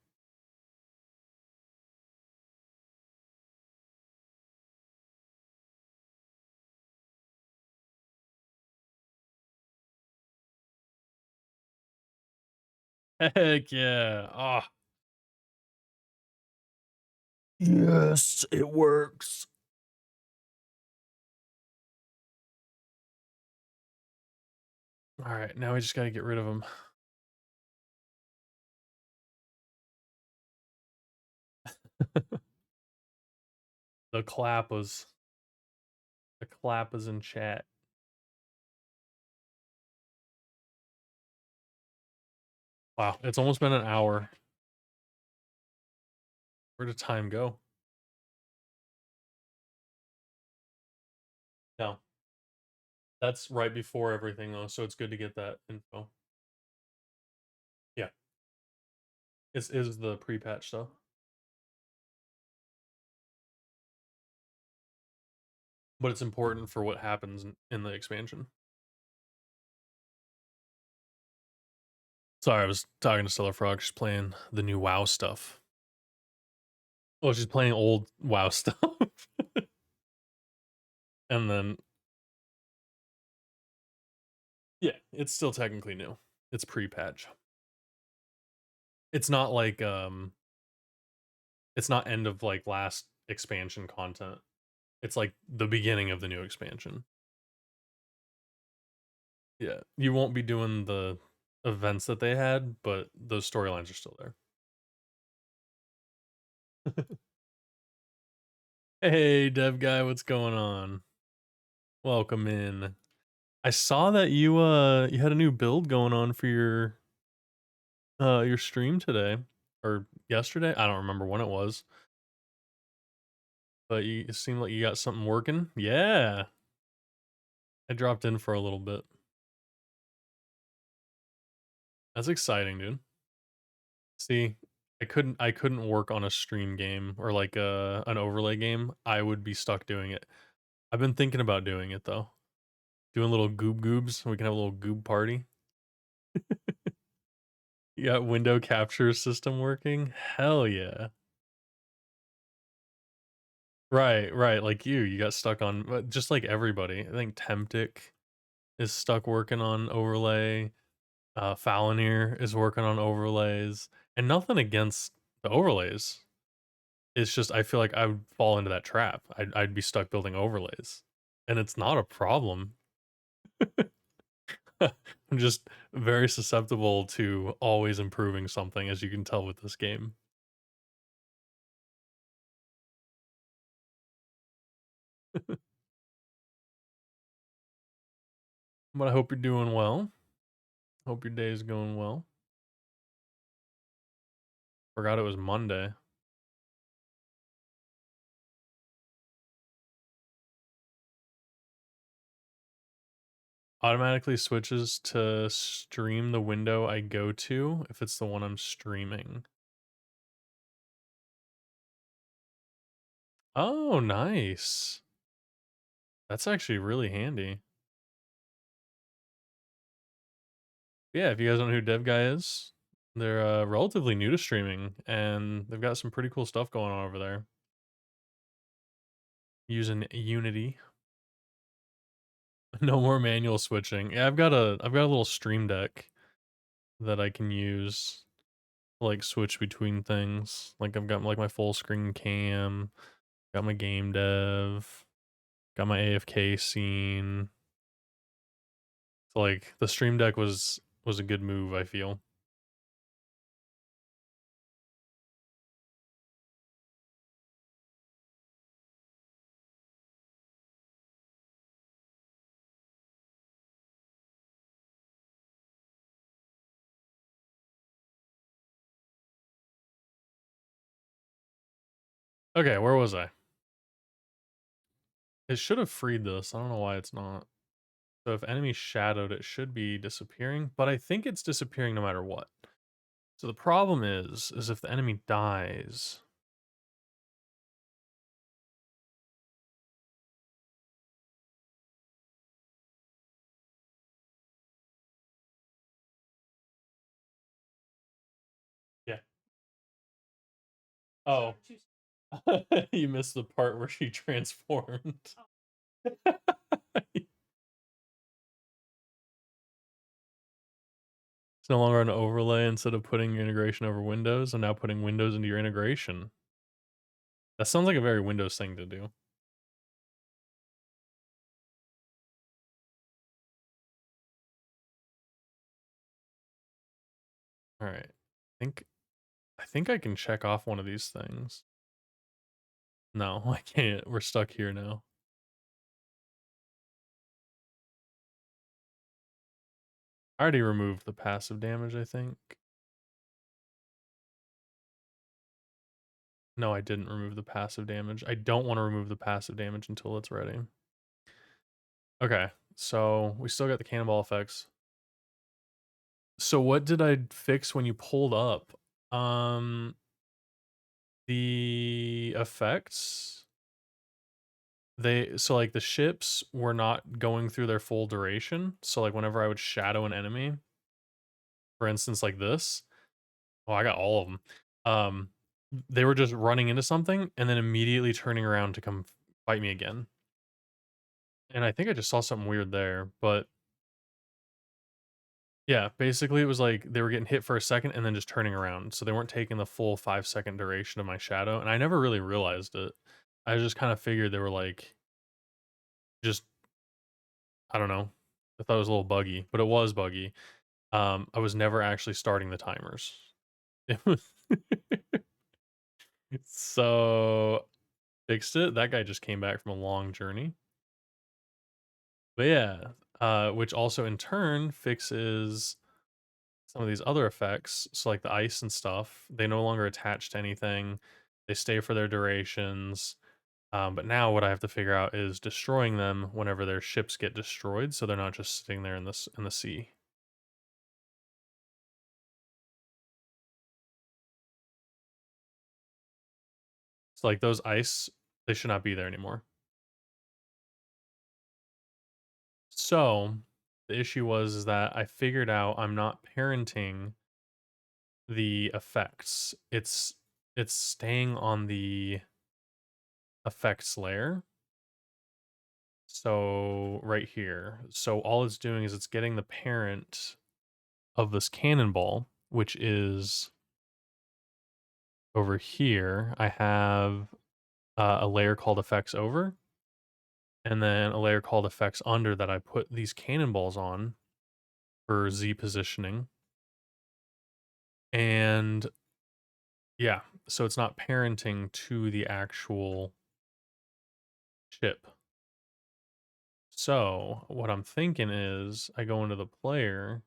Heck yeah. Ah. Oh. Yes, it works. All right, now we just got to get rid of them. The clap was in chat. Wow, it's almost been an hour. Where did time go? No. That's right before everything though, so it's good to get that info. Yeah. Is the pre-patch though. But it's important for what happens in the expansion. Sorry, I was talking to Stellar Frog. She's playing the new WoW stuff. Oh, she's playing old WoW stuff. And then, yeah, it's still technically new. It's pre-patch. It's not like it's not end of like last expansion content. It's like the beginning of the new expansion. Yeah, you won't be doing the events that they had, but those storylines are still there. Hey, dev guy, what's going on? Welcome in. I saw that you had a new build going on for your stream today or yesterday. I don't remember when it was, but it seemed like you got something working. Yeah, I dropped in for a little bit. That's exciting, dude. See, I couldn't work on a stream game or like an overlay game. I would be stuck doing it. I've been thinking about doing it though. Doing little goobs. We can have a little goob party. You got window capture system working? Hell yeah. Right, right. Like you got stuck on just like everybody. I think Temptic is stuck working on overlay. Falconeer is working on overlays, and nothing against the overlays. It's just I feel like I would fall into that trap. I'd be stuck building overlays, and it's not a problem. I'm just very susceptible to always improving something, as you can tell with this game. But I hope you're doing well. Hope your day is going well. Forgot it was Monday. Automatically switches to stream the window I go to if it's the one I'm streaming. Oh, nice. That's actually really handy. Yeah, if you guys don't know who Dev Guy is, they're relatively new to streaming, and they've got some pretty cool stuff going on over there. Using Unity. No more manual switching. Yeah, I've got a little stream deck that I can use to, like, switch between things. Like I've got like my full screen cam, got my game dev, got my AFK scene. So like the stream deck was a good move, I feel. Okay, where was I? It should have freed this. I don't know why it's not. So if enemy shadowed, it should be disappearing, but I think it's disappearing no matter what. So the problem is if the enemy dies. Yeah. Oh. You missed the part where she transformed. It's no longer an overlay instead of putting your integration over Windows, and now putting Windows into your integration. That sounds like a very Windows thing to do. All right. I think I can check off one of these things. No, I can't. We're stuck here now. I already removed the passive damage, I think. No, I didn't remove the passive damage. I don't want to remove the passive damage until it's ready. Okay, so we still got the cannonball effects. So what did I fix when you pulled up? The effects, so like the ships were not going through their full duration. So like whenever I would shadow an enemy, for instance, like this, oh, I got all of them. They were just running into something and then immediately turning around to come fight me again. And I think I just saw something weird there, but yeah, basically it was like they were getting hit for a second and then just turning around. So they weren't taking the full 5-second duration of my shadow. And I never really realized it. I just kind of figured they were like, just, I don't know. I thought it was a little buggy, but it was buggy. I was never actually starting the timers. It was so fixed it. That guy just came back from a long journey. But yeah, which also in turn fixes some of these other effects. So like the ice and stuff, they no longer attach to anything. They stay for their durations. But now what I have to figure out is destroying them whenever their ships get destroyed, so they're not just sitting there in the sea. So like those ice, they should not be there anymore. So the issue was is that I figured out I'm not parenting the effects. It's staying on the effects layer. So right here. So all it's doing is it's getting the parent of this cannonball, which is over here, I have a layer called effects over, and then a layer called effects under that I put these cannonballs on for Z positioning. And yeah, so it's not parenting to the actual chip. So what I'm thinking is I go into the player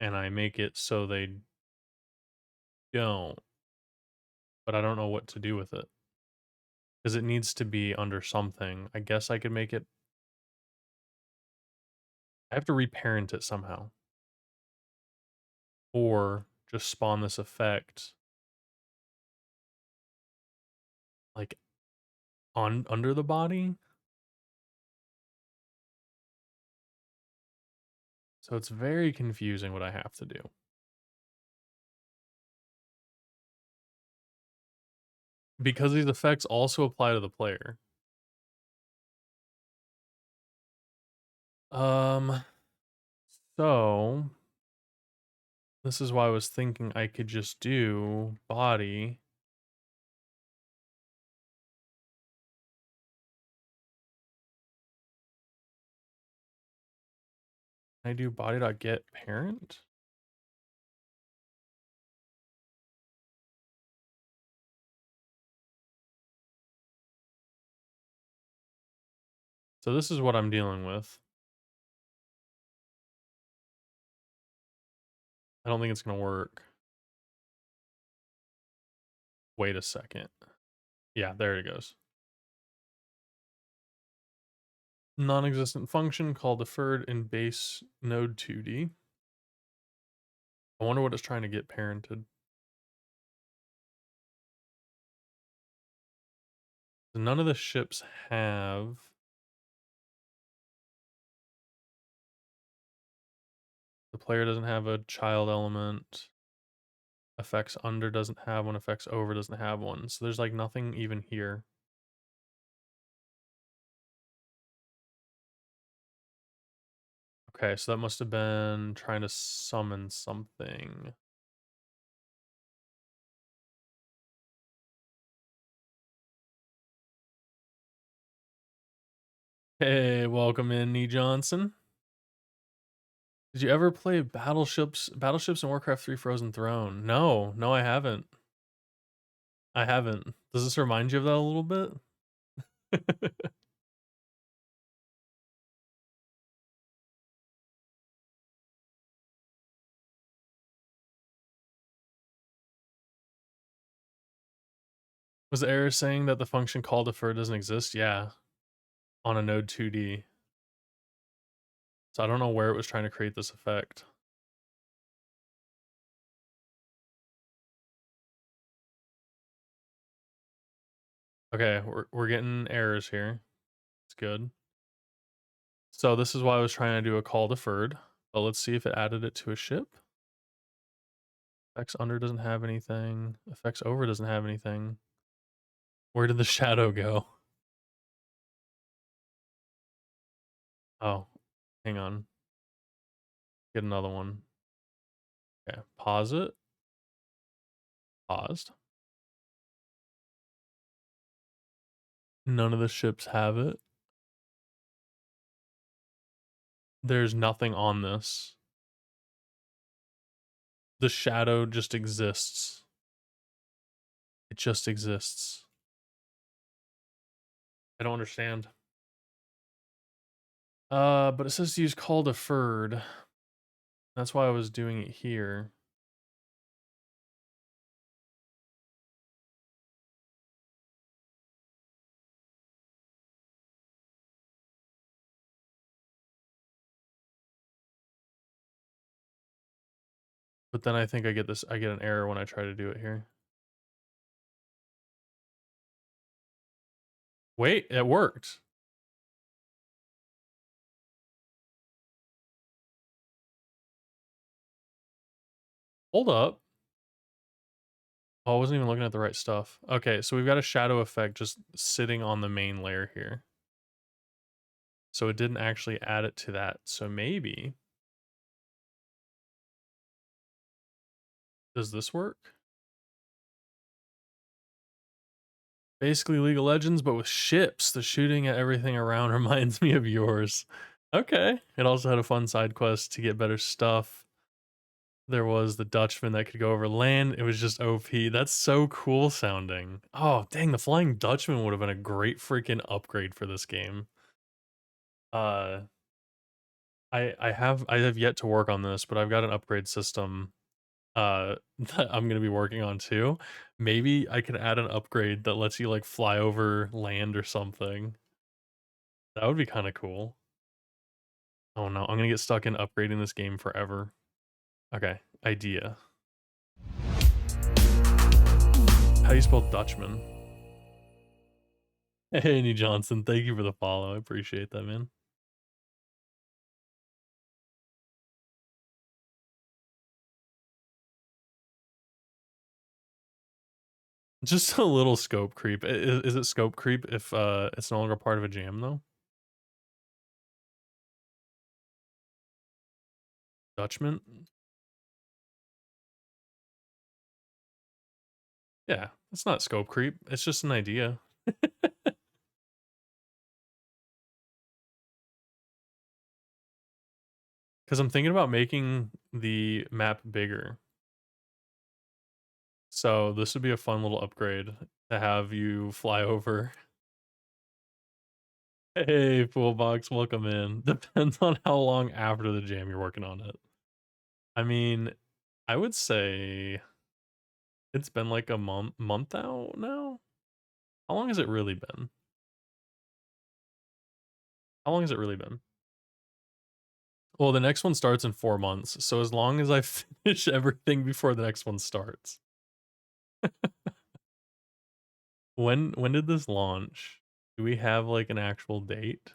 and I make it so they don't, but I don't know what to do with it because it needs to be under something. I guess I could make it, I have to reparent it somehow or just spawn this effect like on under the body. So it's very confusing what I have to do. Because these effects also apply to the player. Um, so this is why I was thinking I could just do body. Can I do body.get parent? So this is what I'm dealing with. I don't think it's gonna work. Wait a second. Yeah, there it goes. Non-existent function called deferred in base node 2D. I wonder what it's trying to get parented. None of the ships have. The player doesn't have a child element. Effects under doesn't have one. Effects over doesn't have one. So there's like nothing even here. Okay, so that must have been trying to summon something. Hey, welcome in, Nee Johnson. Did you ever play Battleships in Warcraft 3 Frozen Throne? No, no, I haven't. I haven't. Does this remind you of that a little bit? Was the error saying that the function call defer doesn't exist? Yeah, on a node 2D. So I don't know where it was trying to create this effect. Okay, we're getting errors here. It's good. So this is why I was trying to do a call deferred, but let's see if it added it to a ship. Effects under doesn't have anything. Effects over doesn't have anything. Where did the shadow go? Oh, hang on. Get another one. Okay, pause it. Paused. None of the ships have it. There's nothing on this. The shadow just exists. It just exists. I don't understand. But it says to use call deferred. That's why I was doing it here. But then I think I get an error when I try to do it here. Wait, it worked. Hold up. Oh, I wasn't even looking at the right stuff. Okay, so we've got a shadow effect just sitting on the main layer here. So it didn't actually add it to that. So maybe Does this work? Basically League of Legends, but with ships. The shooting at everything around reminds me of yours. Okay. It also had a fun side quest to get better stuff. There was the Dutchman that could go over land. It was just OP. That's so cool sounding. Oh, dang, the Flying Dutchman would have been a great freaking upgrade for this game. Uh I have yet to work on this, but I've got an upgrade system that I'm gonna be working on too. Maybe I could add an upgrade that lets you like fly over land or something. That would be kind of cool. Oh no, I'm gonna get stuck in upgrading this game forever. Okay, idea. How do you spell Dutchman? Hey, Andy Johnson, thank you for the follow. I appreciate that, man. Just a little scope creep. Is it scope creep if it's no longer part of a jam though? Dutchman? Yeah, it's not scope creep. It's just an idea. Because I'm thinking about making the map bigger. So this would be a fun little upgrade to have you fly over. Hey, Poolbox, welcome in. Depends on how long after the jam you're working on it. I mean, I would say it's been like a month out now. How long has it really been? How long has it really been? Well, the next one starts in 4 months, so as long as I finish everything before the next one starts. When did this launch? Do we have like an actual date?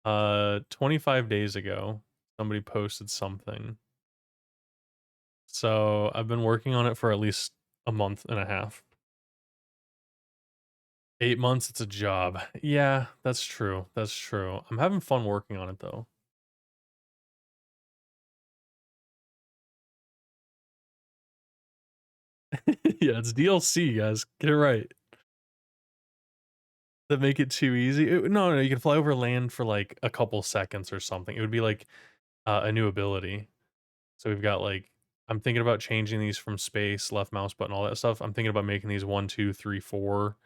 25 days ago, somebody posted something. So I've been working on it for at least a month and a half. 8 months, it's a job. Yeah, that's true. That's true. I'm having fun working on it though. Yeah, it's DLC, guys. Get it right. That make it too easy. No, you can fly over land for like a couple seconds or something. It would be like a new ability. So we've got like I'm thinking about changing these from space, left mouse button, all that stuff. I'm thinking about making these 1, 2, 3, 4.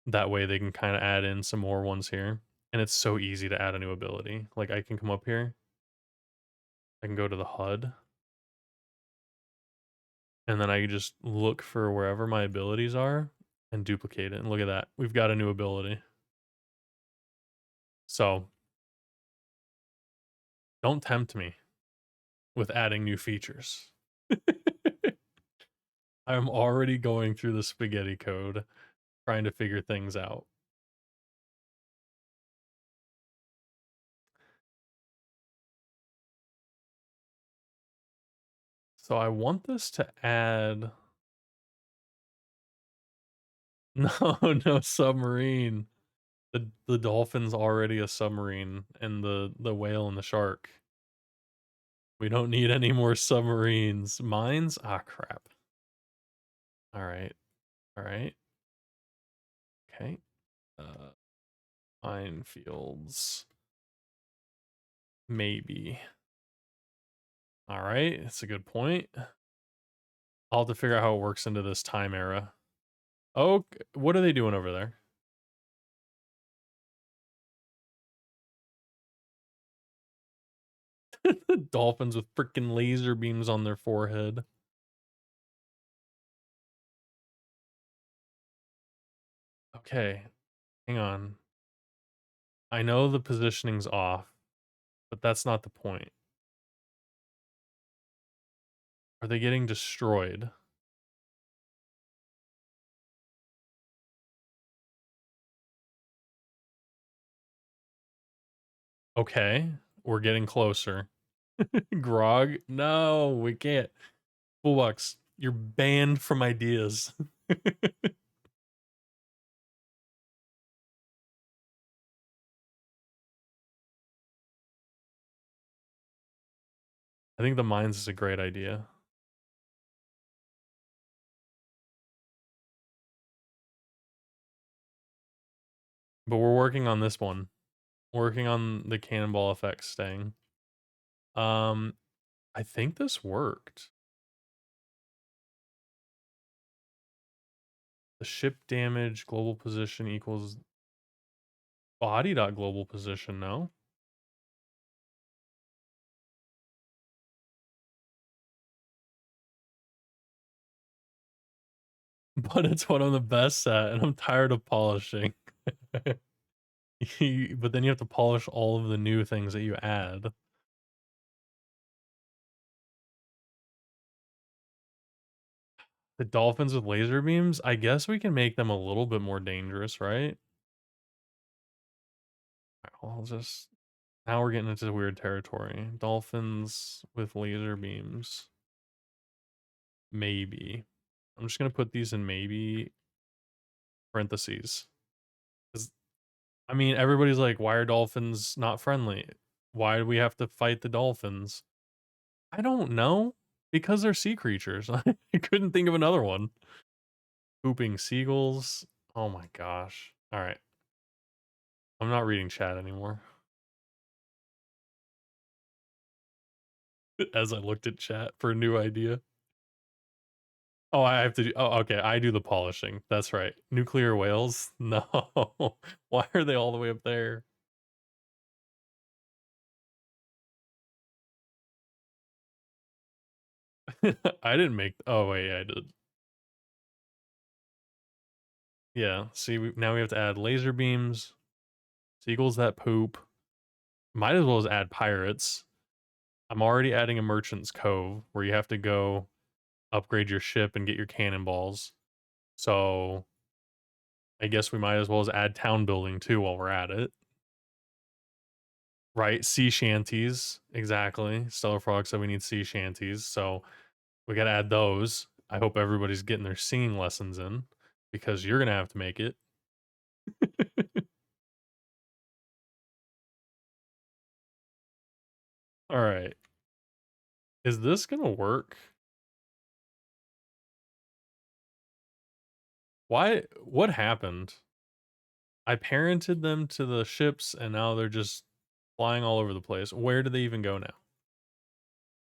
That way they can kind of add in some more ones here. And it's so easy to add a new ability. Like I can come up here, I can go to the HUD, and then I can just look for wherever my abilities are and duplicate it. And look at that. We've got a new ability. So don't tempt me with adding new features. I'm already going through the spaghetti code trying to figure things out. So I want this to add no, no submarine. The dolphin's already a submarine and the whale and the shark. We don't need any more submarines. Mines? Ah, crap. All right. All right. Okay. Uh Minefields. Maybe. All right. That's a good point. I'll have to figure out how it works into this time era. Oh, what are they doing over there? Dolphins with freaking laser beams on their forehead. Okay, hang on. I know the positioning's off, but that's not the point. Are they getting destroyed? Okay, we're getting closer. Grog? No, we can't. Bullbucks, you're banned from ideas. I think the mines is a great idea. but we're working on this one. Working on the cannonball effect staying. Um, I think this worked. The ship damage global position equals body dot global position, no? But it's what I'm the best at, and I'm tired of polishing. But then you have to polish all of the new things that you add. The dolphins with laser beams, I guess we can make them a little bit more dangerous, right? I'll just... Now we're getting into weird territory. Dolphins with laser beams. Maybe. I'm just gonna put these in maybe parentheses. I mean, everybody's like, why are dolphins not friendly? Why do we have to fight the dolphins? I don't know. Because they're sea creatures. I couldn't think of another one. Pooping seagulls. Oh my gosh. All right. I'm not reading chat anymore. As I looked at chat for a new idea. Oh, I have to do. Oh, okay. I do the polishing. That's right. Nuclear whales? No. Why are they all the way up there? I didn't make. Oh, wait. I did. Yeah. See, now we have to add laser beams, seagulls that poop. Might as well as add pirates. I'm already adding a merchant's cove where you have to go upgrade your ship and get your cannonballs. So I guess we might as well as add town building too while we're at it. Right, sea shanties, exactly. Stellar Frog said we need sea shanties, so we gotta add those. I hope everybody's getting their singing lessons in, because you're gonna have to make it. Alright. Is this gonna work? Why? What happened? I parented them to the ships, and now they're just flying all over the place. Where do they even go now?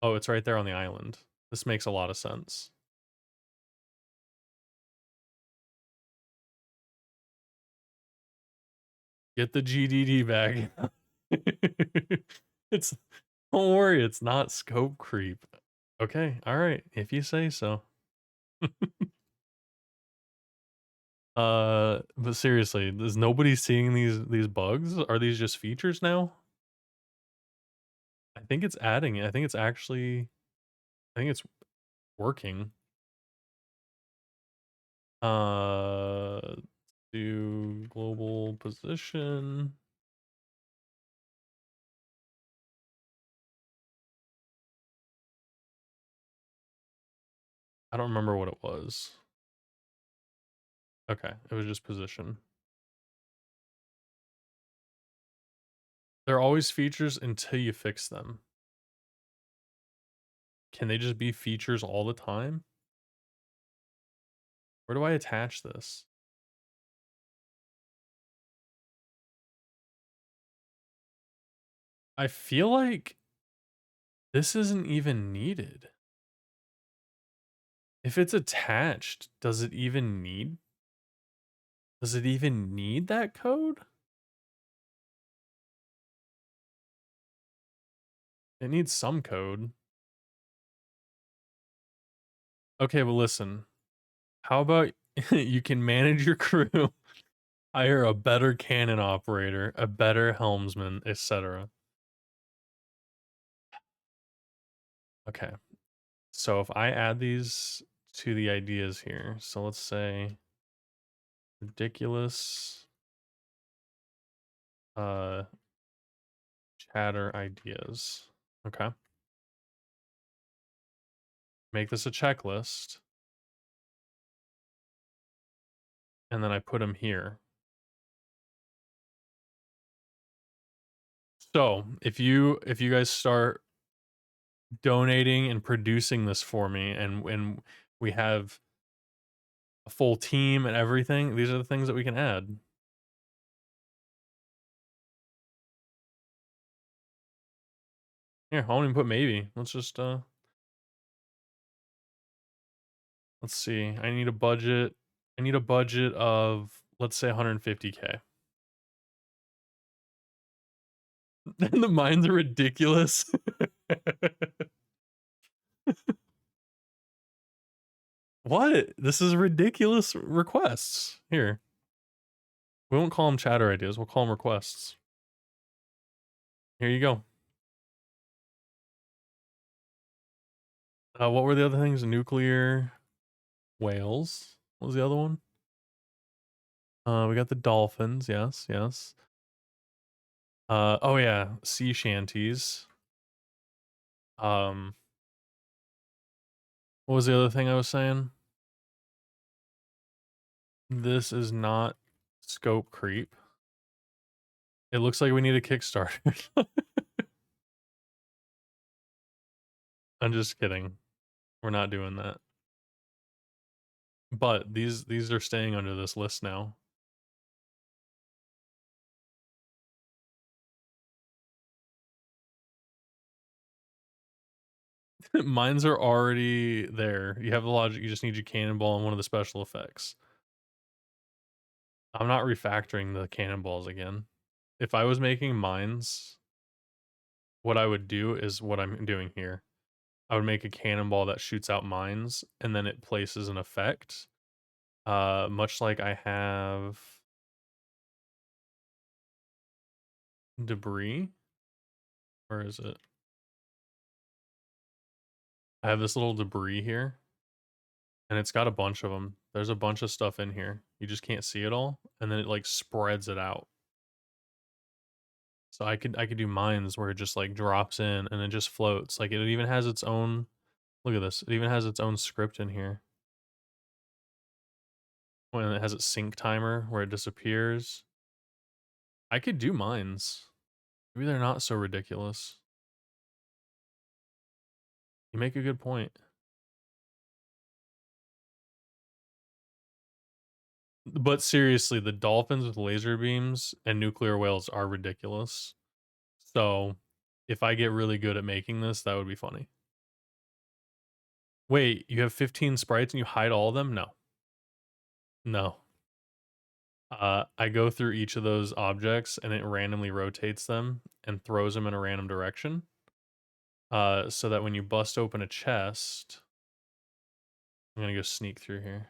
Oh, it's right there on the island. This makes a lot of sense. Get the GDD back. It's don't worry, it's not scope creep. Okay, all right, if you say so. But seriously, is nobody seeing these bugs? Are these just features now? I think it's adding it. I think it's actually I think it's working. Uh do global position. I don't remember what it was. Okay, it was just position. They're always features until you fix them. Can they just be features all the time? Where do I attach this? I feel like this isn't even needed. If it's attached, does it even need that code? It needs some code. Okay, well listen. How about you can manage your crew, hire a better cannon operator, a better helmsman, etc. Okay. So if I add these to the ideas here, so let's say ridiculous uh chatter ideas. Okay. Make this a checklist. And then I put them here. So if you guys start donating and producing this for me, and we have a full team and everything, these are the things that we can add. Here, I won't even put maybe. Let's just let's see. I need a budget. I need a budget of, let's say, 150K. And the mines are ridiculous. What? This is ridiculous requests. Here. We won't call them chatter ideas. We'll call them requests. Here you go. What were the other things? Nuclear whales. What was the other one? We got the dolphins. Yes, yes. Oh yeah, sea shanties. Um, what was the other thing I was saying? This is not scope creep. It looks like we need a Kickstarter. I'm just kidding. We're not doing that. But these are staying under this list now. Mines are already there. You have the logic, you just need your cannonball and one of the special effects. I'm not refactoring the cannonballs again. If I was making mines, what I would do is what I'm doing here. I would make a cannonball that shoots out mines, and then it places an effect. Much like I have debris. Where is it? I have this little debris here, and it's got a bunch of them. There's a bunch of stuff in here. You just can't see it all, and then it like spreads it out. So I could do mines where it just like drops in and it just floats. Like it even has its own, look at this. It even has its own script in here. When it has its sync timer where it disappears. I could do mines. Maybe they're not so ridiculous. You make a good point. But seriously, the dolphins with laser beams and nuclear whales are ridiculous. So if I get really good at making this, that would be funny. Wait, you have 15 sprites and you hide all of them? No. No. I go through each of those objects and it randomly rotates them and throws them in a random direction. So that when you bust open a chest, I'm gonna go sneak through here.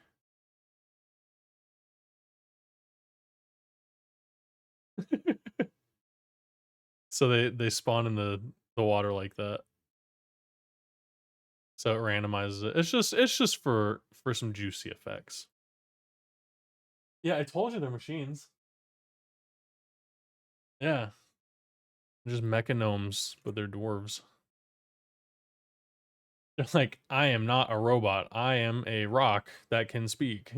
So they spawn in the water like that. So it randomizes it. It's just for some juicy effects. Yeah, I told you they're machines. Yeah. They're just mechanomes, but they're dwarves. They're like, I am not a robot. I am a rock that can speak.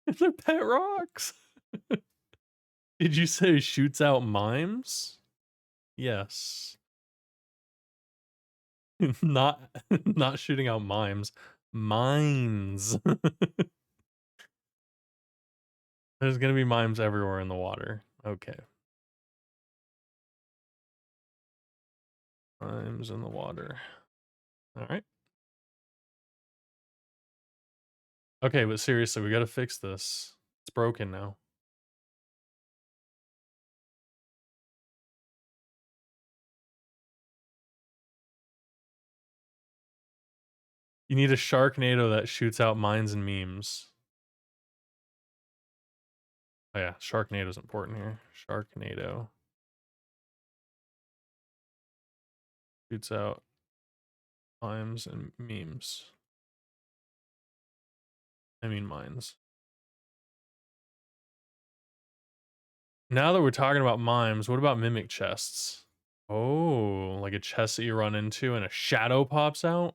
They're pet rocks. Did you say shoots out mimes? Yes. not not shooting out mimes. Mines. There's gonna be mimes everywhere in the water. Okay. Mimes in the water. Alright. Okay, but seriously, we gotta fix this. It's broken now. You need a Sharknado that shoots out mines and memes. Oh yeah, Sharknado's important here. Sharknado. Shoots out mimes and memes. I mean mines. Now that we're talking about mimes, what about mimic chests? Oh, like a chest that you run into and a shadow pops out?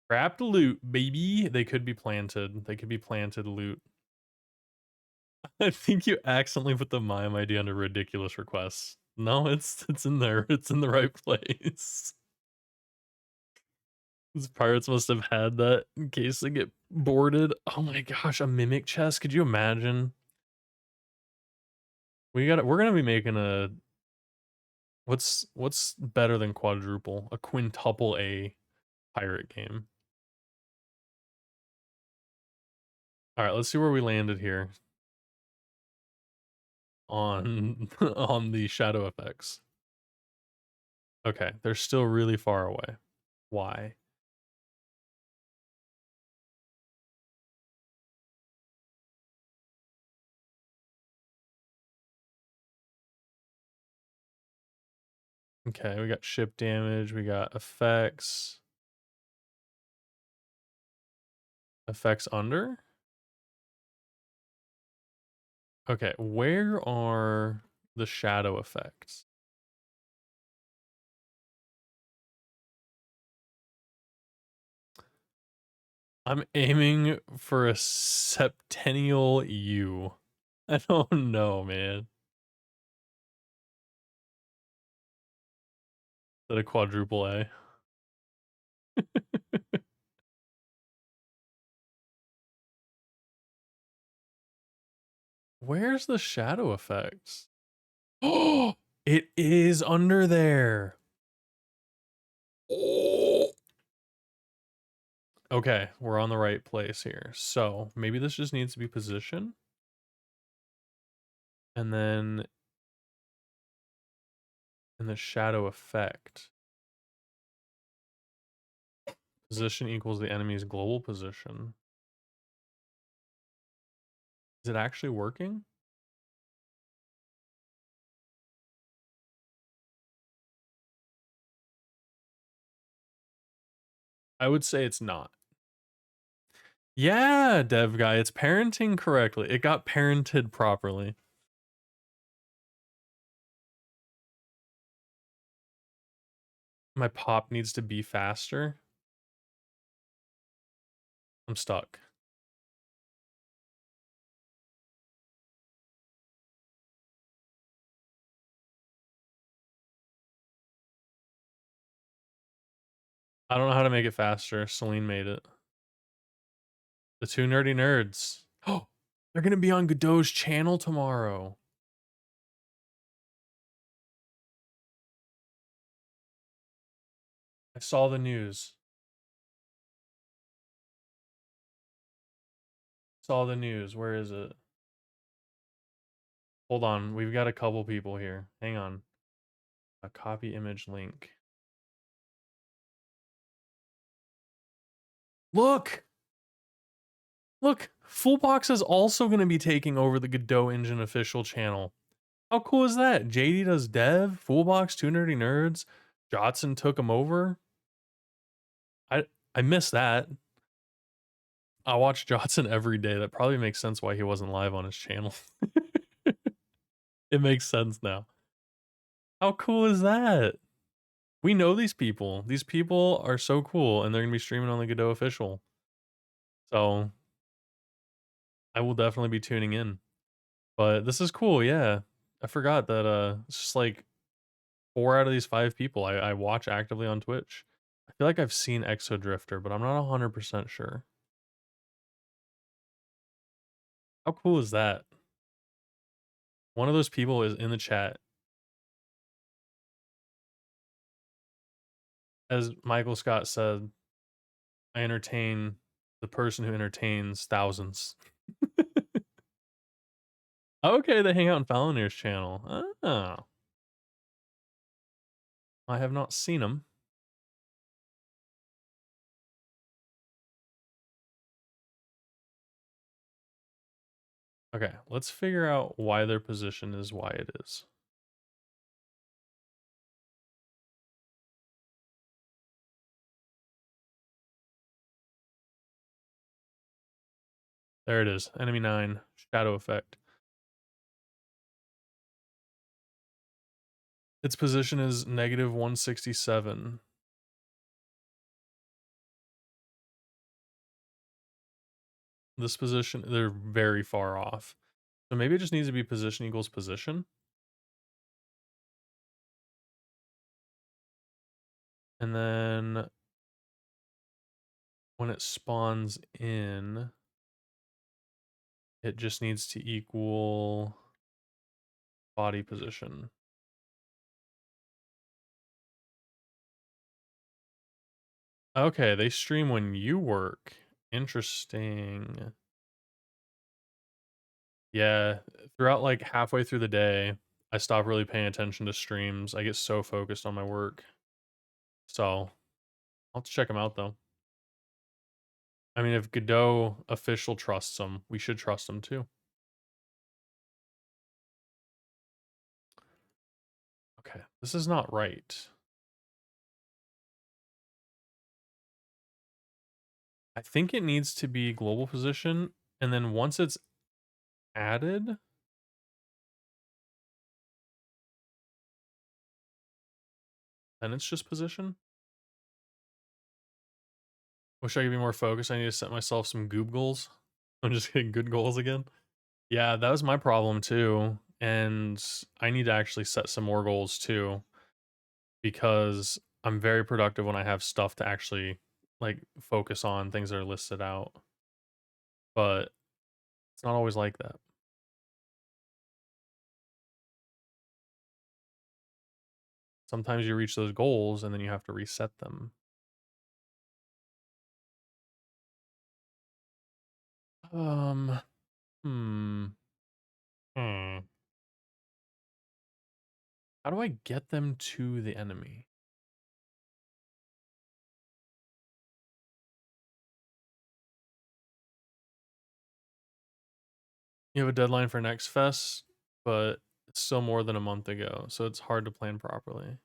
Trapped loot, baby. They could be planted. They could be planted loot. I think you accidentally put the mime ID under ridiculous requests. No, it's in there. It's in the right place. These pirates must have had that in case they get boarded. Oh my gosh, a mimic chest. Could you imagine? We're gonna be making a what's better than quadruple? A quintuple A pirate game. Alright, let's see where we landed here on on the shadow effects. Okay, they're still really far away. Why? Okay, we got ship damage, we got effects. Effects under? Okay, where are the shadow effects? I'm aiming for a septennial U. I don't know, man. Is that a quadruple A? Where's the shadow effects? Oh, it is under there. Oh. Okay, we're on the right place here. So maybe this just needs to be position. And then in the shadow effect, position equals the enemy's global position. Is it actually working? I would say it's not. Yeah, dev guy, it's parenting correctly. It got parented properly. My pop needs to be faster. I'm stuck. I don't know how to make it faster. Celine made it. The two nerdy nerds. Oh, they're gonna be on Godot's channel tomorrow. I saw the news. Saw the news. Where is it? Hold on. We've got a couple people here. Hang on. A copy image link. Look! Look! Fullbox is also going to be taking over the Godot Engine official channel. How cool is that? JD does dev, Fullbox, Two Nerdy Nerds. Jotson took him over. I miss that. I watch Jotson every day. That probably makes sense why he wasn't live on his channel. It makes sense now. How cool is that? We know these people. These people are so cool, and they're gonna be streaming on the Godot official. So I will definitely be tuning in. But this is cool, yeah. I forgot that it's just like 4 out of these 5 people I watch actively on Twitch. I feel like I've seen Exodrifter, but I'm not 100% sure. How cool is that? One of those people is in the chat. As Michael Scott said, I entertain the person who entertains thousands. Okay, they hang out in Falonir's channel. Oh. I have not seen them. Okay, let's figure out why their position is why it is. There it is. Enemy 9, shadow effect. Its position is -167. This position, they're very far off. So maybe it just needs to be position equals position. And then when it spawns in, it just needs to equal body position. Okay, they stream when you work. Interesting. Yeah, throughout like halfway through the day, I stop really paying attention to streams. I get so focused on my work. So I'll have to check them out though. I mean, if Godot official trusts them, we should trust them too. Okay, this is not right. I think it needs to be global position, and then once it's added, then it's just position. Wish I could be more focused. I need to set myself some goob goals. I'm just getting good goals again. Yeah, that was my problem too. And I need to actually set some more goals too, because I'm very productive when I have stuff to actually like focus on, things that are listed out. But it's not always like that. Sometimes you reach those goals and then you have to reset them. Um, hmm. Hmm. How do I get them to the enemy? You have a deadline for next fest, but it's still more than a month ago, so it's hard to plan properly.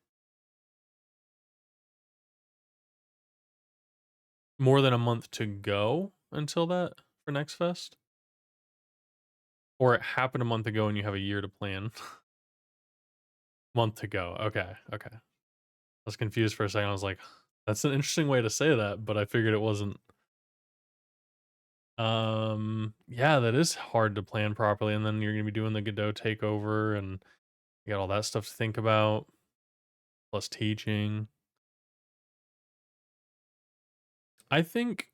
More than a month to go until that for next fest? Or it happened a month ago and you have a year to plan? Month to go. Okay, okay. I was confused for a second. I was like, that's an interesting way to say that, but I figured it wasn't. Yeah, that is hard to plan properly, and then you're gonna be doing the Godot takeover, and you got all that stuff to think about, plus teaching. I think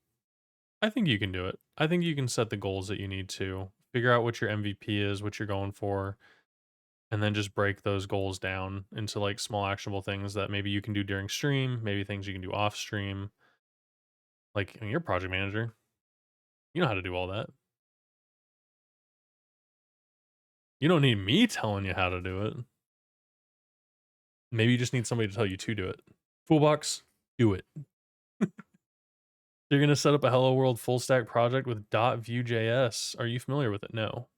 I think you can do it. I think you can set the goals that you need to. Figure out what your MVP is, what you're going for, and then just break those goals down into like small actionable things that maybe you can do during stream, maybe things you can do off stream. Like, I mean, you're a project manager. You know how to do all that. You don't need me telling you how to do it. Maybe you just need somebody to tell you to do it. Foolbox, do it. You're gonna set up a Hello World full stack project with .Vue.js. Are you familiar with it? No.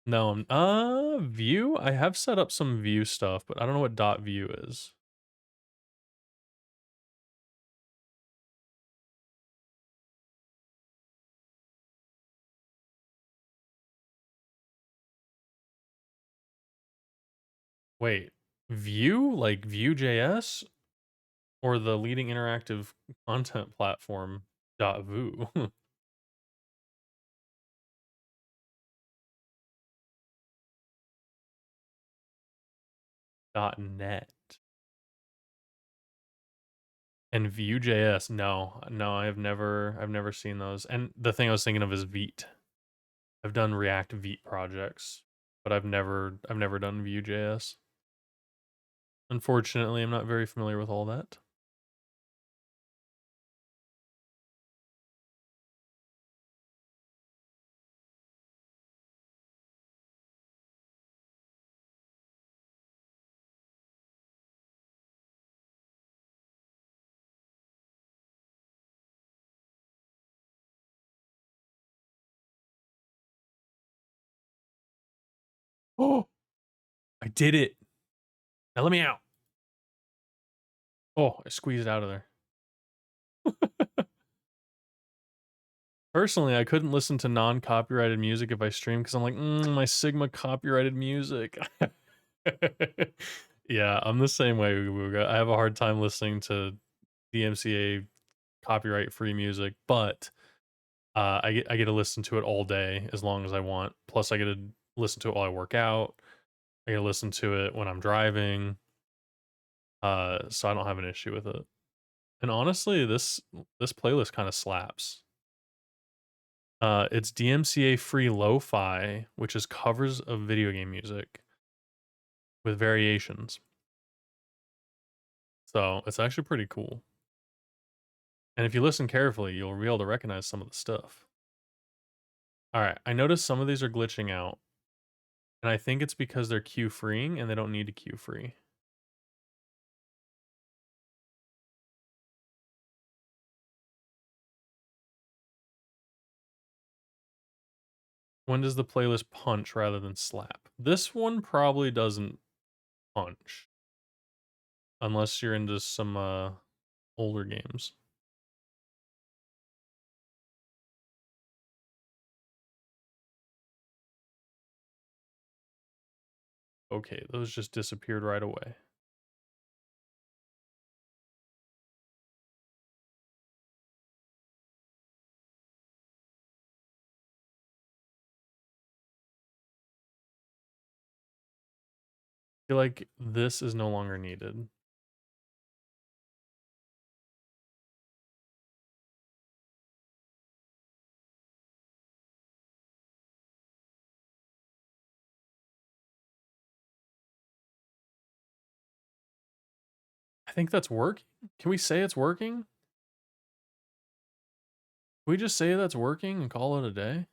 No, Vue? I have set up some Vue stuff, but I don't know what .Vue is. Wait, Vue? Like Vue.js? Or the leading interactive content platform .vu? .net. And Vue.js, no, I've never seen those. And the thing I was thinking of is Vite. I've done React Vite projects, but I've never done Vue.js. Unfortunately, I'm not very familiar with all that. Oh, I did it. Now let me out. Oh, I squeezed out of there. Personally, I couldn't listen to non-copyrighted music if I stream because I'm like, my Sigma copyrighted music. Yeah, I'm the same way, Wooga. I have a hard time listening to DMCA copyright-free music, but I get to listen to it all day as long as I want. Plus, I get to listen to it while I work out. I get to listen to it when I'm driving. So I don't have an issue with it. And honestly, this playlist kind of slaps. It's DMCA free lo-fi, which is covers of video game music with variations. So it's actually pretty cool. And if you listen carefully, you'll be able to recognize some of the stuff. All right, I noticed some of these are glitching out, and I think it's because they're queue freeing and they don't need to queue free. When does the playlist punch rather than slap? This one probably doesn't punch unless you're into some older games. Okay, those just disappeared right away. I feel like this is no longer needed. I think that's working. Can we say it's working? Can we just say that's working and call it a day?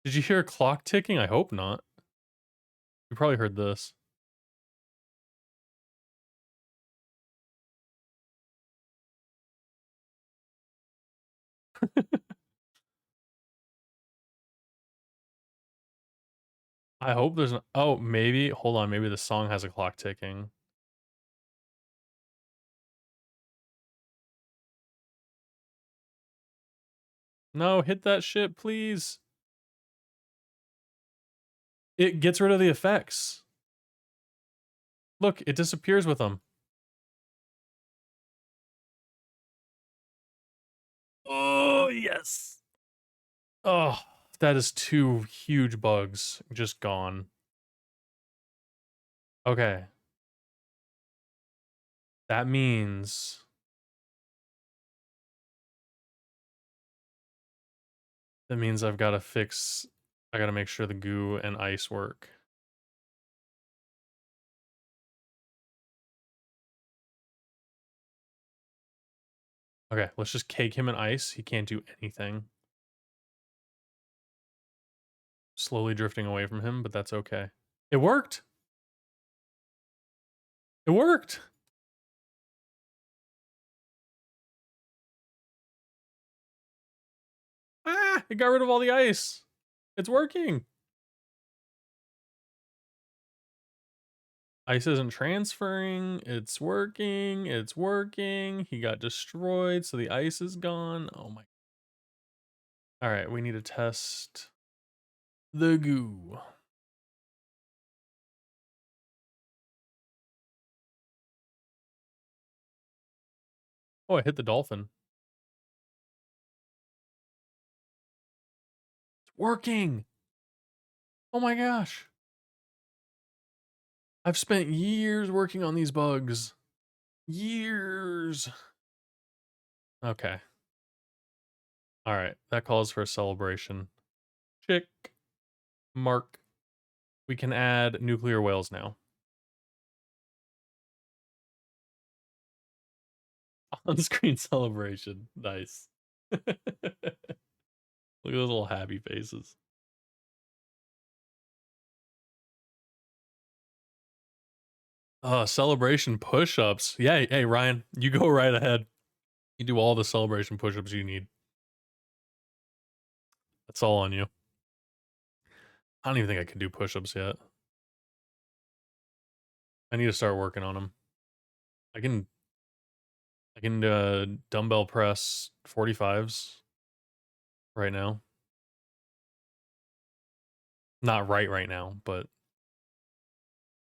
Did you hear a clock ticking? I hope not. You probably heard this. I hope there's no, oh, maybe, hold on, maybe the song has a clock ticking. No, hit that shit, please. It gets rid of the effects. Look, it disappears with them. Oh, yes. Oh, that is two huge bugs just gone. Okay. That means I've got to fix, I got to make sure the goo and ice work. Okay, let's just cake him in ice. He can't do anything. Slowly drifting away from him, but that's okay. It worked. It worked. Ah, it got rid of all the ice. It's working. Ice isn't transferring. It's working. It's working. He got destroyed, so the ice is gone. Oh my. All right, we need to test the goo. Oh, I hit the dolphin. It's working. Oh my gosh. I've spent years working on these bugs. Years. Okay. All right, that calls for a celebration. Chick mark. We can add nuclear whales now. On-screen celebration. Nice. Look at those little happy faces. Celebration push-ups. Yeah, hey Ryan, you go right ahead. You do all the celebration push-ups you need. That's all on you. I don't even think I can do push-ups yet. I need to start working on them. I can dumbbell press 45s right now. Not right now, but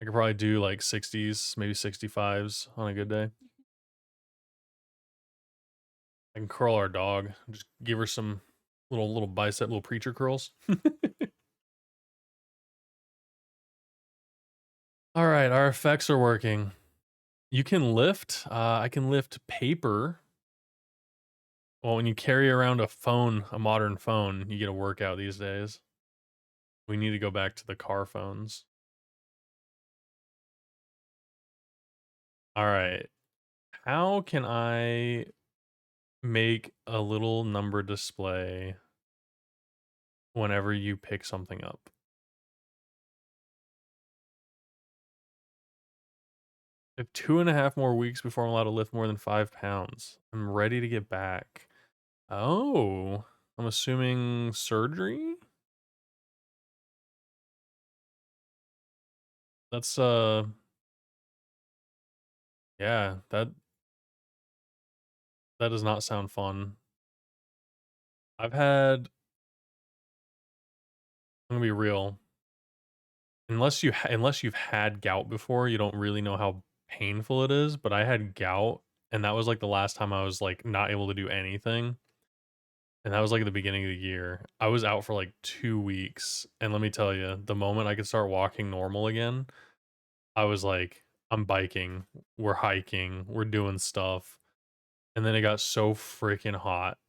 I could probably do like 60s, maybe 65s on a good day. I can curl our dog. Just give her some little bicep, little preacher curls. All right, our effects are working. You can lift. I can lift paper. Well, when you carry around a phone, a modern phone, you get a workout these days. We need to go back to the car phones. All right. How can I make a little number display whenever you pick something up? I have 2.5 more weeks before I'm allowed to lift more than 5 pounds. I'm ready to get back. Oh, I'm assuming surgery? That's yeah, that does not sound fun. I've had I'm gonna be real. Unless you've had gout before, you don't really know how painful it is, but I had gout and that was like the last time I was like not able to do anything. And that was like at the beginning of the year. I was out for like 2 weeks and let me tell you, the moment I could start walking normal again, I was like I'm biking, we're hiking, we're doing stuff. And then it got so freaking hot.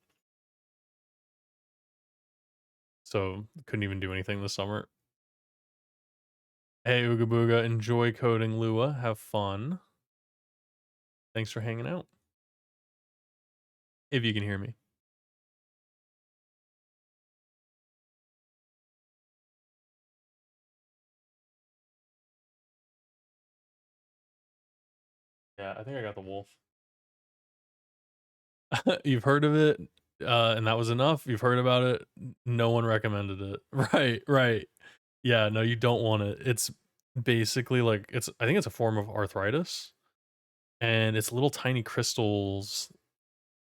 So couldn't even do anything this summer. Hey Ooga Booga, enjoy coding Lua. Have fun. Thanks for hanging out. If you can hear me. Yeah, I think I got the wolf. You've heard of it, and that was enough. You've heard about it. No one recommended it. Right, right. Yeah, no, you don't want it. It's basically like I think it's a form of arthritis, and it's little tiny crystals,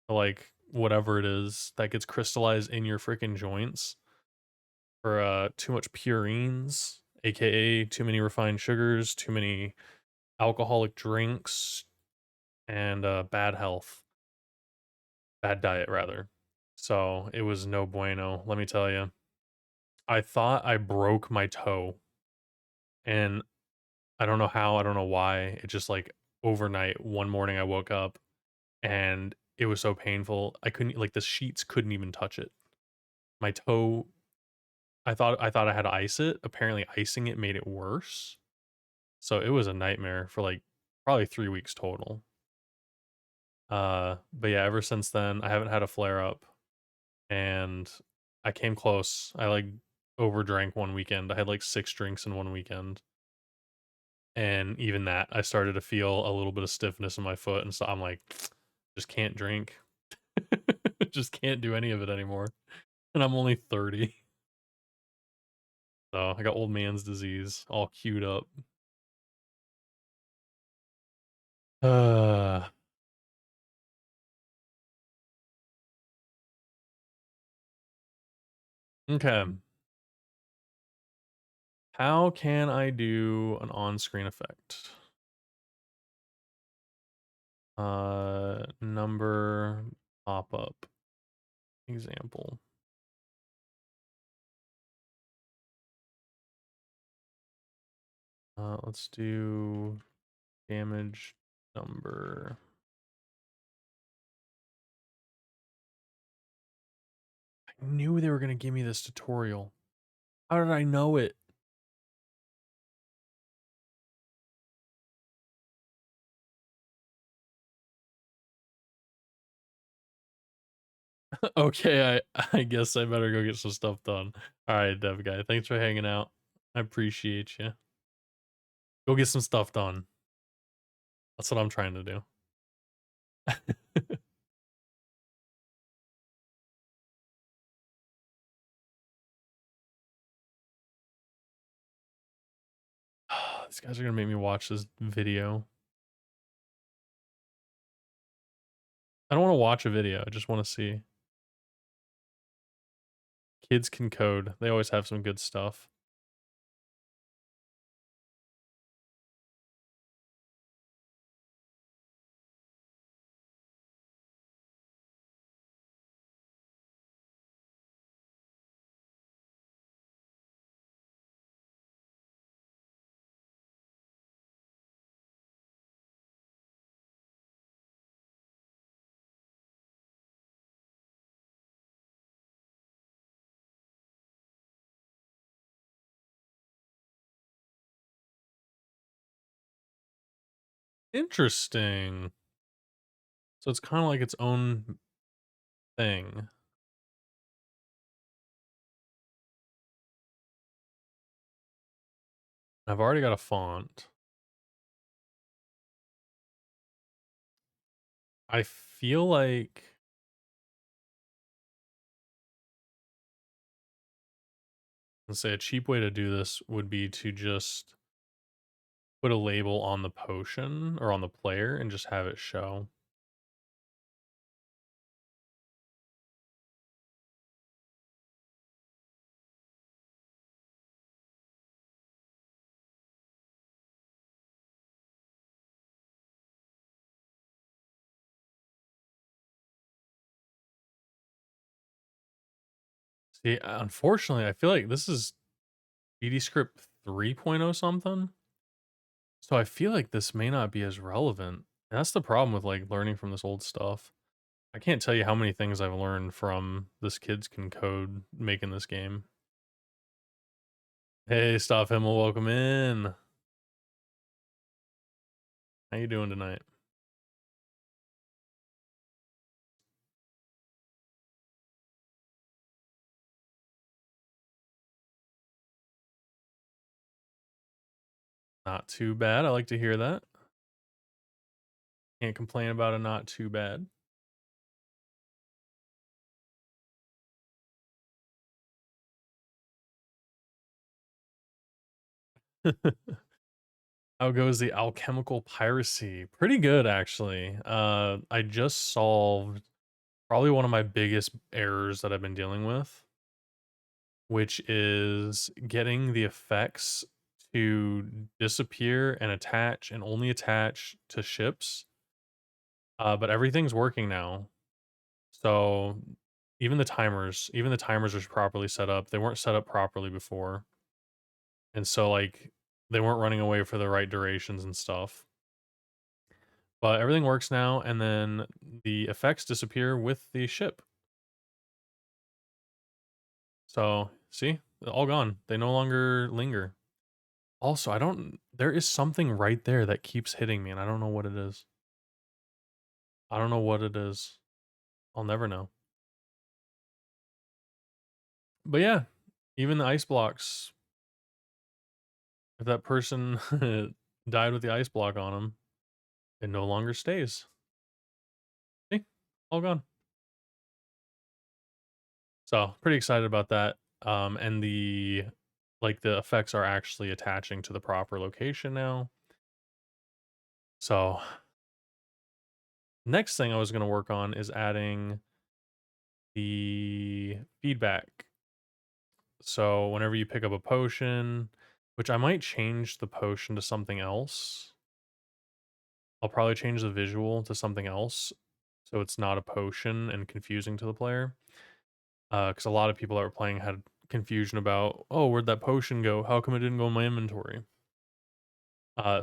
like whatever it is, that gets crystallized in your freaking joints for too much purines, aka too many refined sugars, too many alcoholic drinks, and bad health. Bad diet rather. So it was no bueno, let me tell you. I thought I broke my toe, and I don't know how, I don't know why. It just like overnight, one morning I woke up and it was so painful. I couldn't like the sheets couldn't even touch it. My toe, I thought I had to ice it. Apparently icing it made it worse. So it was a nightmare for like probably 3 weeks total. But yeah, ever since then I haven't had a flare up. And I came close. I like overdrank one weekend. I had like 6 drinks in one weekend. And even that, I started to feel a little bit of stiffness in my foot. And so I'm like, just can't drink. Just can't do any of it anymore. And I'm only 30. So I got old man's disease all queued up. Uh, okay. How can I do an on screen effect? Number pop up example. Let's do damage number. I knew they were going to give me this tutorial. How did I know it? Okay, I guess I better go get some stuff done. All right, Dev guy, thanks for hanging out. I appreciate you. Go get some stuff done. That's what I'm trying to do. These guys are going to make me watch this video. I don't want to watch a video. I just want to see. Kids can code. They always have some good stuff. Interesting. So it's kind of like its own thing. I've already got a font. I feel like let's say a cheap way to do this would be to just put a label on the potion or on the player and just have it show. See, unfortunately, I feel like this is BD script 3.0 something. So I feel like this may not be as relevant. And that's the problem with like learning from this old stuff. I can't tell you how many things I've learned from this kids can code making this game. Hey, Stop Himmel, welcome in. How you doing tonight? Not too bad. I like to hear that. Can't complain about a not too bad. How goes the alchemical piracy? Pretty good, actually. I just solved probably one of my biggest errors that I've been dealing with, which is getting the effects to disappear and attach and only attach to ships. But everything's working now. So even the timers are properly set up. They weren't set up properly before. And so like they weren't running away for the right durations and stuff. But everything works now, and then the effects disappear with the ship. So see, all gone. They no longer linger. Also, I don't. There is something right there that keeps hitting me, and I don't know what it is. I don't know what it is. I'll never know. But yeah, even the ice blocks. If that person died with the ice block on them, it no longer stays. See, all gone. So pretty excited about that. And the like the effects are actually attaching to the proper location now. So next thing I was going to work on is adding the feedback. So whenever you pick up a potion, which I might change the potion to something else. I'll probably change the visual to something else so it's not a potion and confusing to the player. Because a lot of people that were playing had confusion about, oh, where'd that potion go? How come it didn't go in my inventory?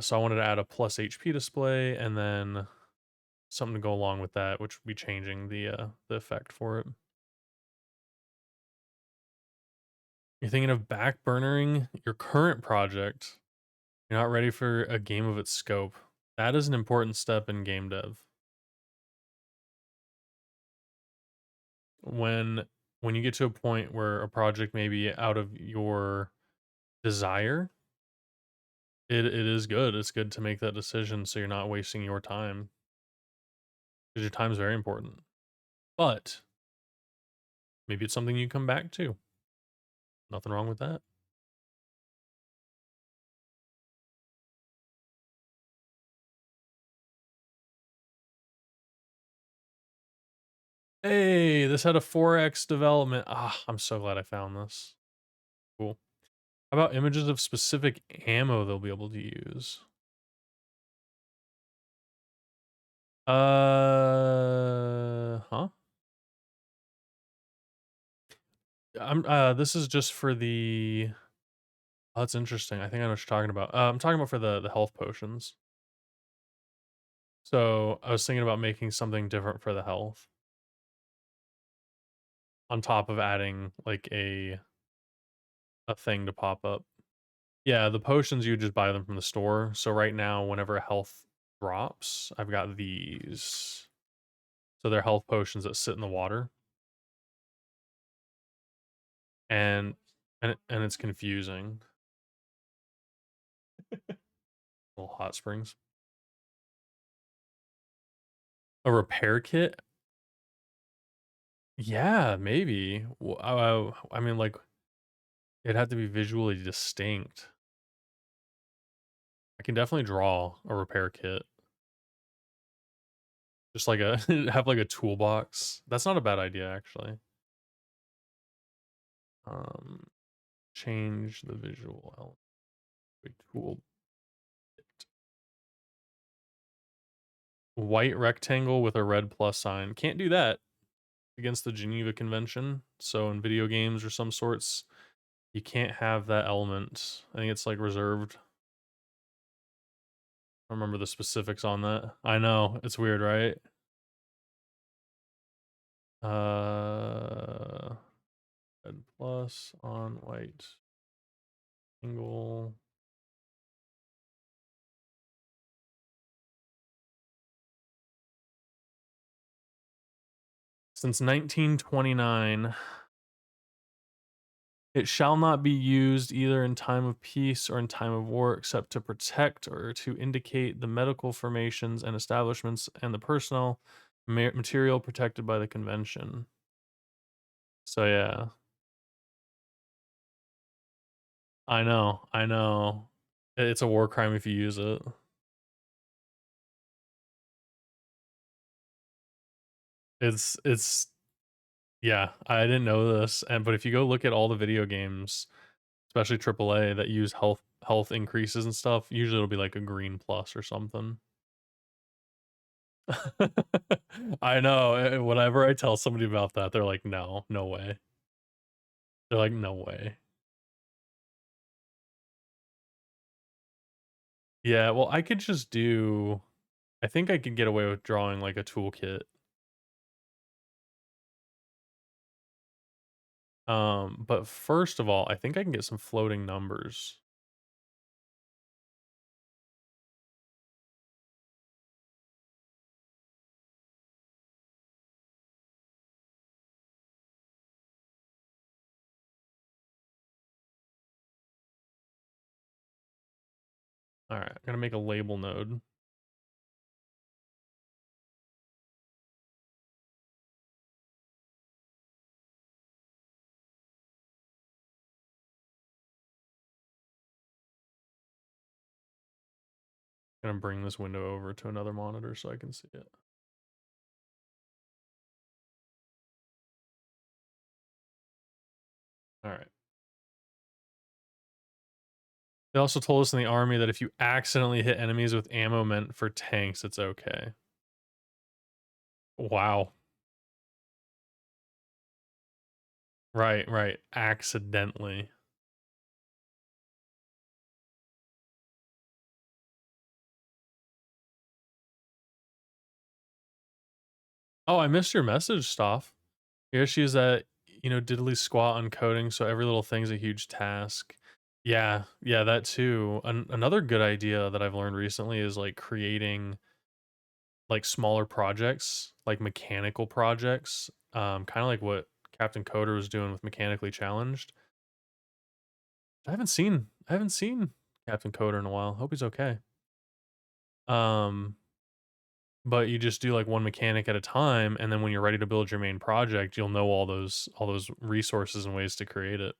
So I wanted to add a plus HP display and then something to go along with that, which would be changing the effect for it. You're thinking of backburnering your current project. You're not ready for a game of its scope. That is an important step in game dev. When when you get to a point where a project may be out of your desire, it is good. It's good to make that decision so you're not wasting your time. Because your time is very important. But maybe it's something you come back to. Nothing wrong with that. Hey, this had a 4x development. Ah, I'm so glad I found this. Cool. How about images of specific ammo they'll be able to use? Huh? This is just for the oh, that's interesting. I think I know what you're talking about. I'm talking about for the health potions. So I was thinking about making something different for the health on top of adding like a thing to pop up. Yeah, the potions you just buy them from the store. So right now, whenever a health drops, I've got these. So they're health potions that sit in the water. And it's confusing. Little hot springs. A repair kit? Yeah, maybe. I mean, like, it'd have to be visually distinct. I can definitely draw a repair kit. Just like a have like a toolbox. That's not a bad idea, actually. Um, change the visual element. Wait, tool. White rectangle with a red plus sign. Can't do that against the Geneva Convention. So in video games or some sorts, you can't have that element. I think it's like reserved. I don't remember the specifics on that. I know, it's weird, right? Uh, red plus on white angle. Since 1929, it shall not be used either in time of peace or in time of war except to protect or to indicate the medical formations and establishments and the personnel material protected by the convention. So yeah, I know. It's a war crime if you use it. It's yeah, I didn't know this. And but if you go look at all the video games, especially AAA that use health increases and stuff, usually it'll be like a green plus or something. I know. Whenever I tell somebody about that, they're like, "No, no way." They're like, "No way." Yeah, well, I could just do I think I could get away with drawing like a toolkit. But first of all, I think I can get some floating numbers. All right, I'm gonna make a label node. Gonna bring this window over to another monitor so I can see it. All right. They also told us in the army that if you accidentally hit enemies with ammo meant for tanks, it's okay. Wow. Right, right. Accidentally. Oh, I missed your message, Stoff. Your issue is that, diddly squat on coding, so every little thing's a huge task. Yeah, yeah, that too. Another good idea that I've learned recently is like creating like smaller projects, like mechanical projects, kind of like what Captain Coder was doing with Mechanically Challenged. I haven't seen Captain Coder in a while. Hope he's okay. Um, but you just do like one mechanic at a time, and then when you're ready to build your main project, you'll know all those resources and ways to create it.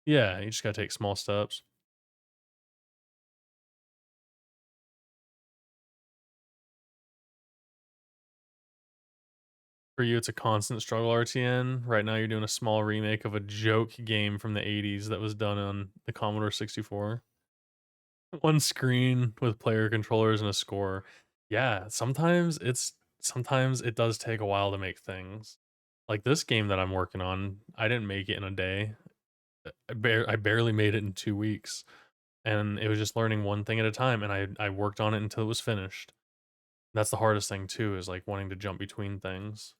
Yeah, you just gotta take small steps. For you, it's a constant struggle, RTN. Right now, you're doing a small remake of a joke game from the '80s that was done on the Commodore 64. One screen with player controllers and a score. Yeah, sometimes it does take a while to make things. Like this game that I'm working on, I didn't make it in a day. I barely made it in 2 weeks, and it was just learning one thing at a time, and I worked on it until it was finished. That's the hardest thing too, is like wanting to jump between things.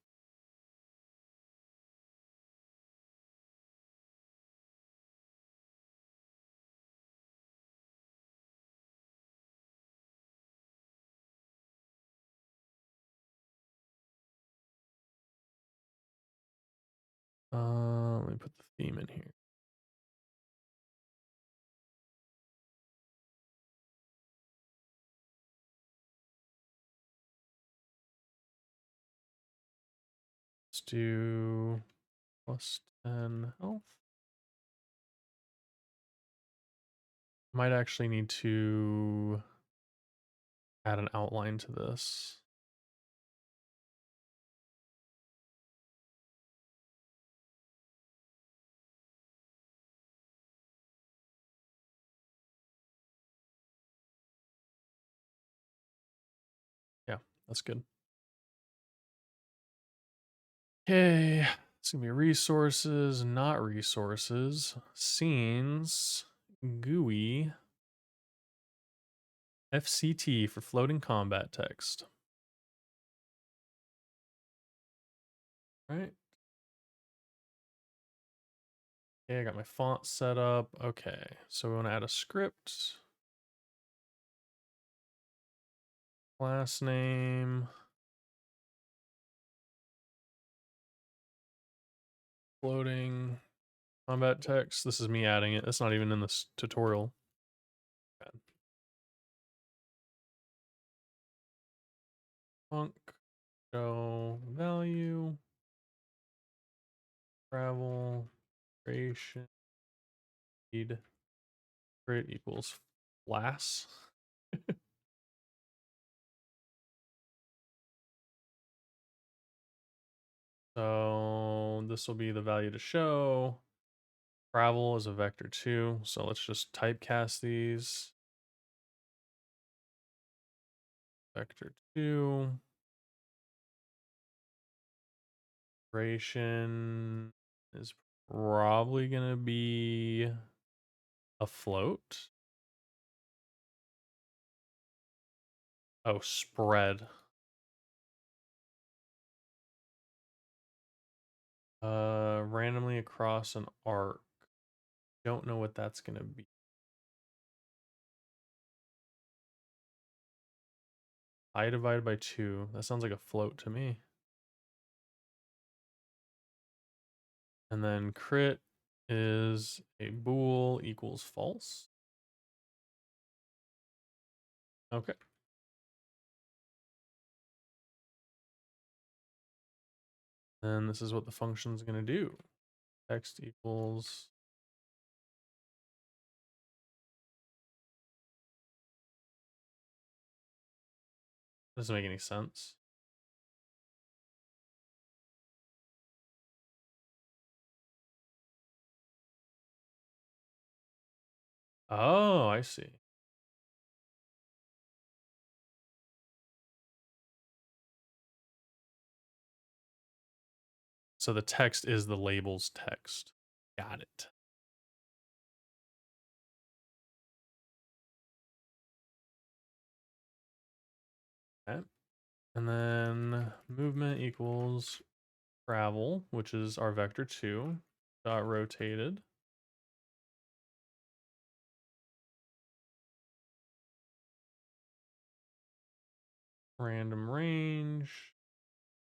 put the theme in here. Let's do plus 10 health. Might actually need to add an outline to this. Yeah, that's good. Okay, it's gonna be resources, not resources, scenes, GUI, FCT for floating combat text. Right. Okay, I got my font set up. Okay, so we want to add a script. Class name. Floating combat text. This is me adding it. It's not even in this tutorial. Bad. Funk. Show value. Travel. Creation. Speed. Create equals class. So this will be the value to show. Travel is a vector 2. So let's just typecast these. Vector 2. Duration is probably going to be a float. Oh, spread. Randomly across an arc. Don't know what that's going to be. I divided by 2. That sounds like a float to me. And then crit is a bool equals false. Okay. And this is what the function is going to do. Text equals doesn't make any sense. Oh, I see. So the text is the label's text. Got it. Okay. And then movement equals travel, which is our vector 2, dot rotated. Random range,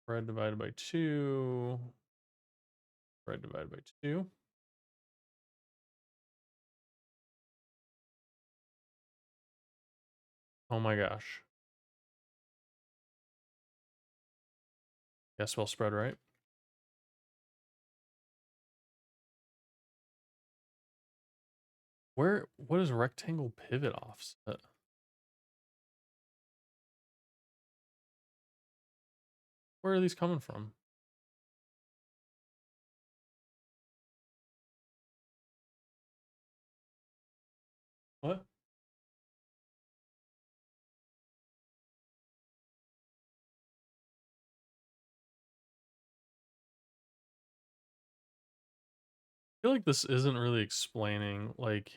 spread divided by 2, spread divided by 2. Oh my gosh. Guess we'll spread right. What is rectangle pivot offset? Where are these coming from? What? I feel like this isn't really explaining, like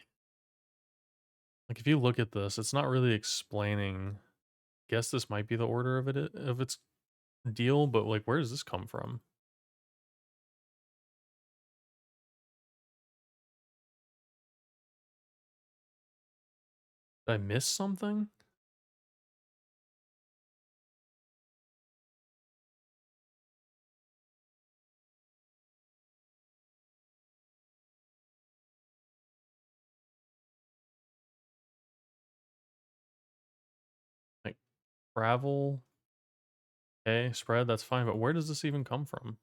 if you look at this, it's not really explaining. Guess this might be the order of its deal, but like where does this come from? Did I miss something? Travel. Okay, spread, that's fine, but where does this even come from?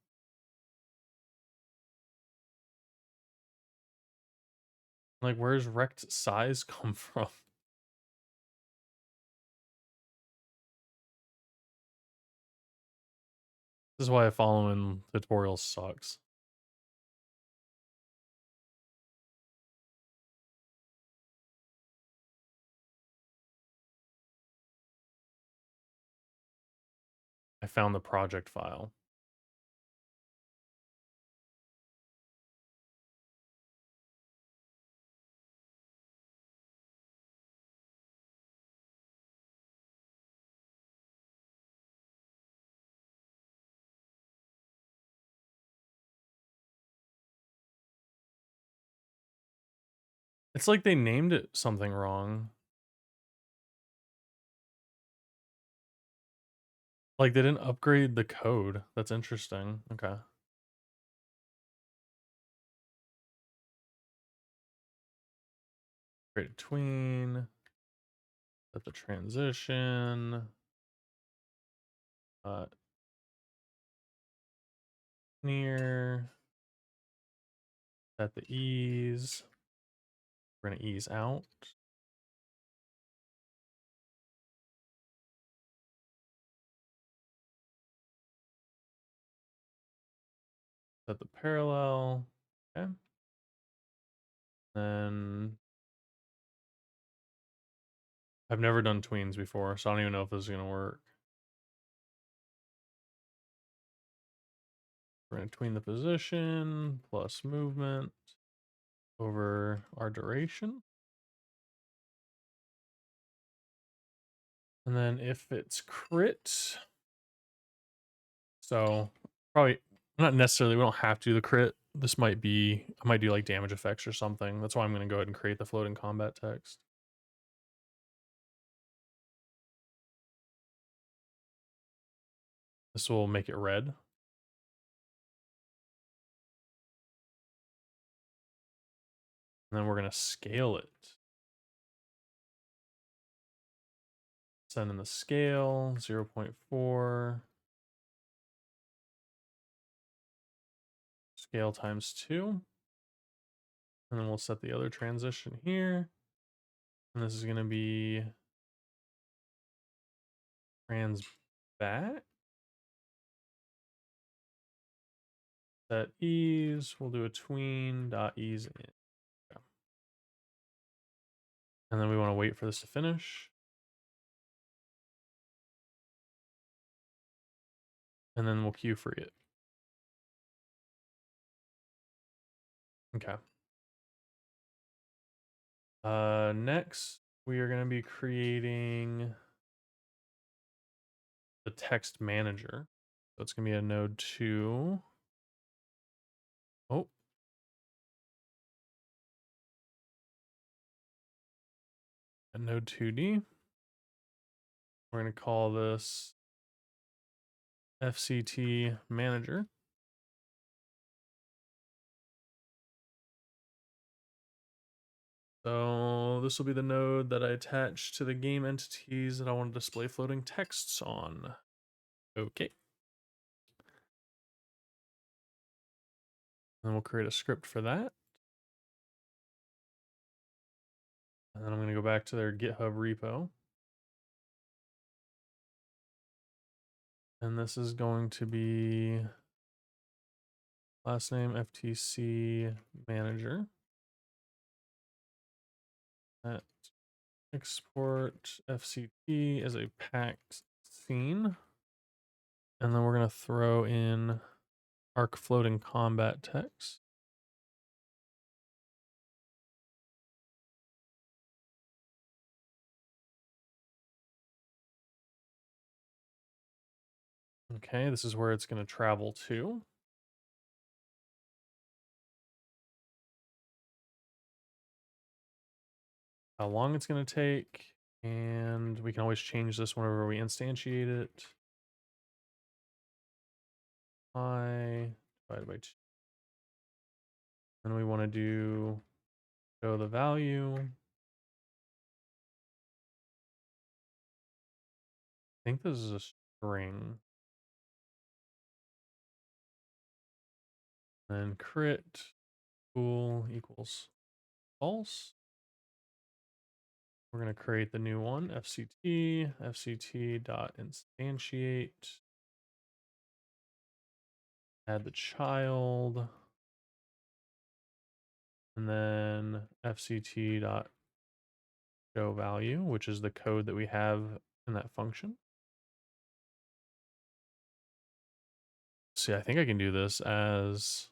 Like, where's rect size come from? This is why following tutorials sucks. I found the project file. It's like they named it something wrong. Like, they didn't upgrade the code. That's interesting. Okay. Create a tween. Set the transition. Uh, near. Set the ease. We're gonna ease out. Set the parallel. Okay. Then I've never done tweens before, so I don't even know if this is gonna work. We're gonna tween the position plus movement over our duration. And then if it's crit, so probably not necessarily, we don't have to do the crit. This might be, I might do like damage effects or something. That's why I'm gonna go ahead and create the floating combat text. This will make it red. And then we're gonna scale it. Send in the scale, 0.4. Scale times 2. And then we'll set the other transition here. And this is gonna be trans back. Set ease, we'll do a tween dot ease in. Okay. And then we want to wait for this to finish. And then we'll queue free it. Okay. Next, we are going to be creating the text manager. So it's going to be a node 2. Oh. A node 2D. We're going to call this FCT manager. So this will be the node that I attach to the game entities that I want to display floating texts on. Okay. And we'll create a script for that. And then I'm going to go back to their GitHub repo. And this is going to be last name FTC manager. At export FCT as a packed scene. And then we're going to throw in arc floating combat text. Okay, this is where it's going to travel to. How long it's going to take, and we can always change this whenever we instantiate it. I divided by 2. And we want to do show the value. I think this is a string. Then crit bool equals false. We're going to create the new one, fct dot instantiate, add the child, and then fct dot show value, which is the code that we have in that function. See, I think I can do this as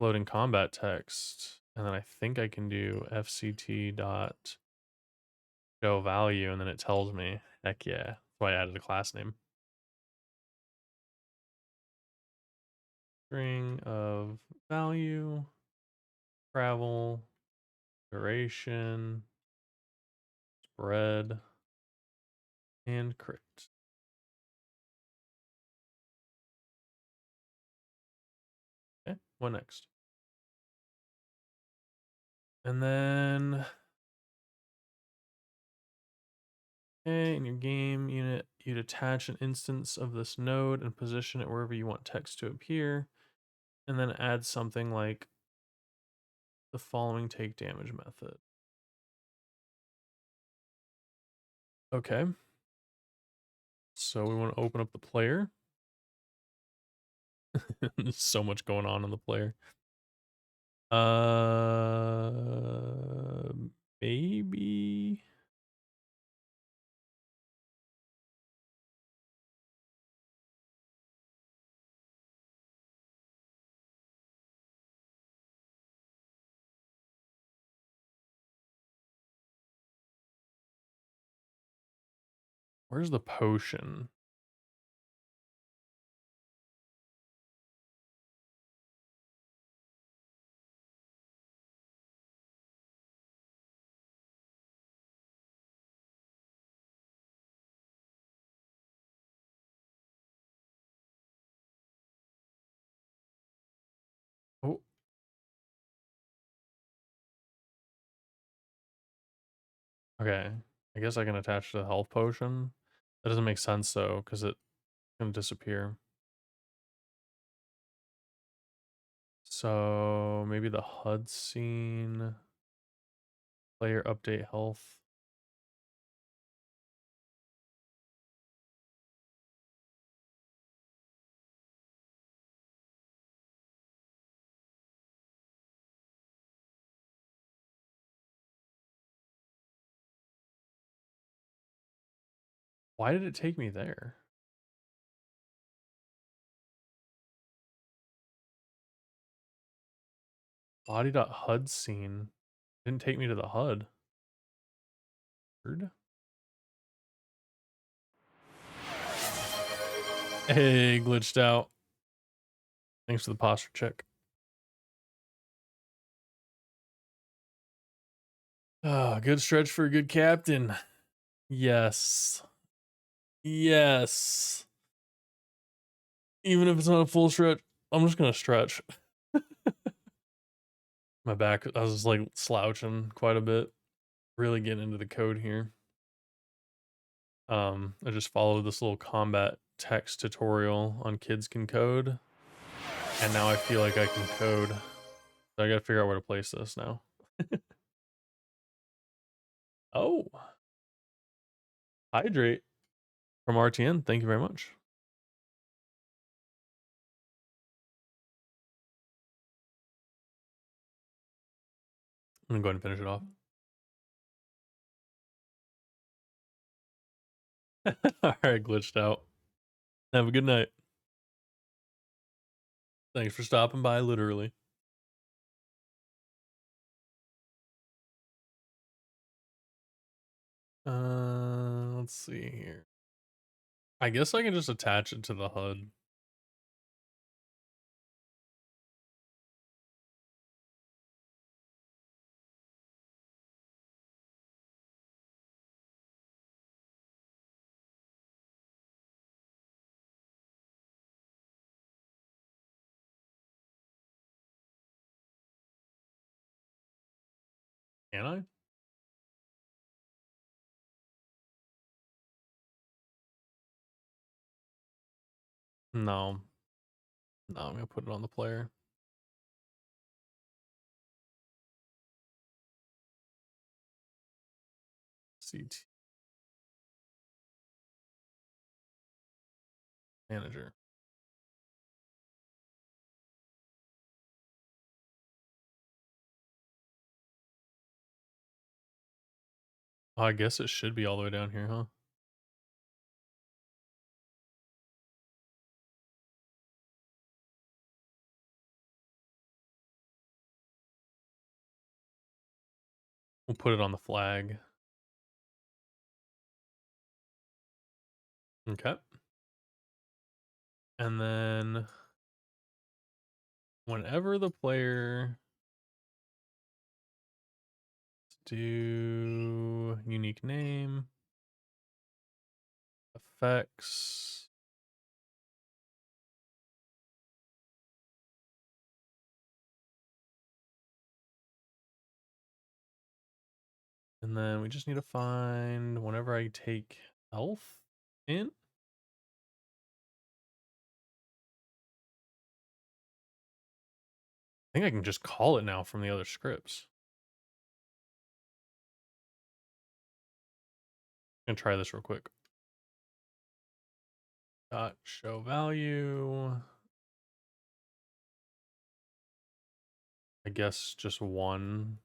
floating combat text, and then I think I can do fct dot show value, and then it tells me. Heck yeah, that's why I added a class name. String of value, travel, duration, spread, and crit. Okay, what next? And then, okay, in your game unit, you'd attach an instance of this node and position it wherever you want text to appear, and then add something like the following take damage method. Okay. So we want to open up the player. There's so much going on in the player. Uh, maybe. Where's the potion? Oh, okay. I guess I can attach the health potion. That doesn't make sense though, because it's gonna disappear. So maybe the HUD scene, player update health. Why did it take me there? Body.HUD scene didn't take me to the HUD. Weird. Hey, glitched out. Thanks for the posture check. Ah, good stretch for a good captain. Yes. Yes. Even if it's not a full stretch, I'm just gonna stretch. My back, I was just like slouching quite a bit. Really getting into the code here. I just followed this little combat text tutorial on Kids Can Code, and now I feel like I can code. So I gotta figure out where to place this now. Oh, hydrate from RTN. Thank you very much. I'm gonna go ahead and finish it off. All right, glitched out. Have a good night. Thanks for stopping by, literally. Let's see here. I guess I can just attach it to the HUD. Can I? No. No, I'm gonna put it on the player. CT manager. Oh, I guess it should be all the way down here, huh? We'll put it on the flag. Okay. And then whenever the player do unique name, effects, and then we just need to find whenever I take health in. I think I can just call it now from the other scripts. I'm gonna try this real quick. Dot show value. I guess just one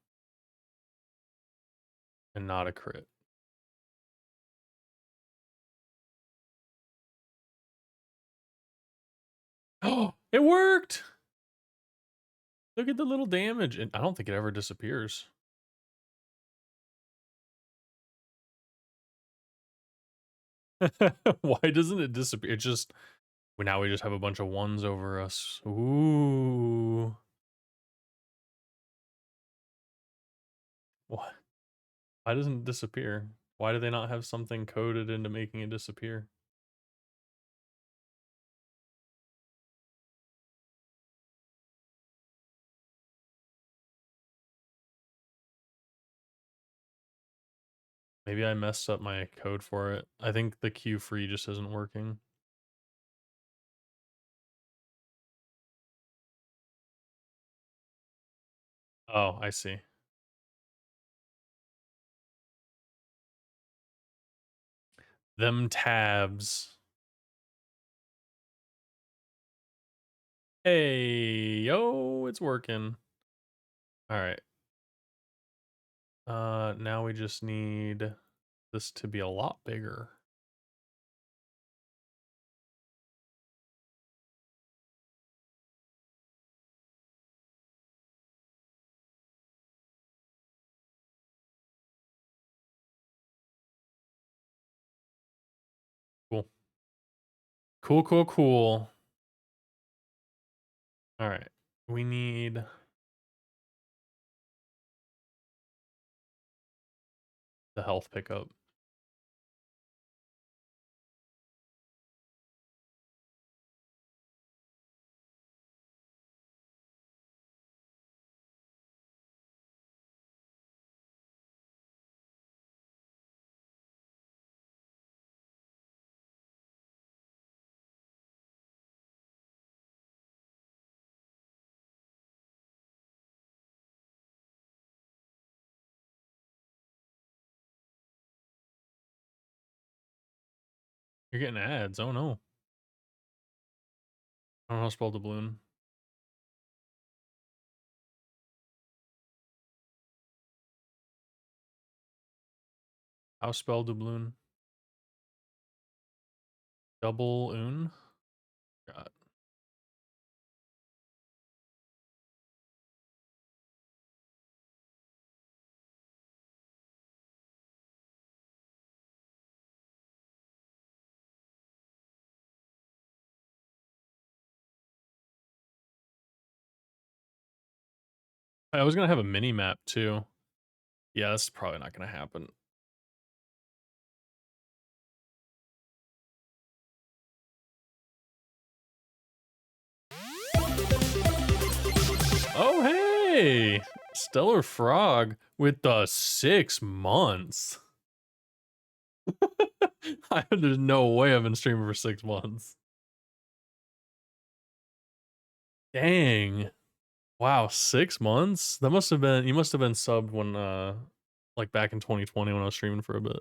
and not a crit. Oh, it worked! Look at the little damage, and I don't think it ever disappears. Why doesn't it disappear? It just now we just have a bunch of ones over us. Ooh. What? Why doesn't it disappear? Why do they not have something coded into making it disappear? Maybe I messed up my code for it. I think the queue free just isn't working. Oh, I see. Them tabs. Hey, yo, it's working. All right. Now we just need this to be a lot bigger. Cool. Cool, cool, cool. All right. We need the health pickup. You're getting ads. Oh no. I don't know how to spell doubloon. How spell doubloon? Double oon? God. I was gonna have a mini map too. Yeah, that's probably not gonna happen. Oh hey! Stellar Frog with the 6 months. There's no way I've been streaming for 6 months. Dang. Wow, 6 months? That must have been you must have been subbed when, like, back in 2020 when I was streaming for a bit.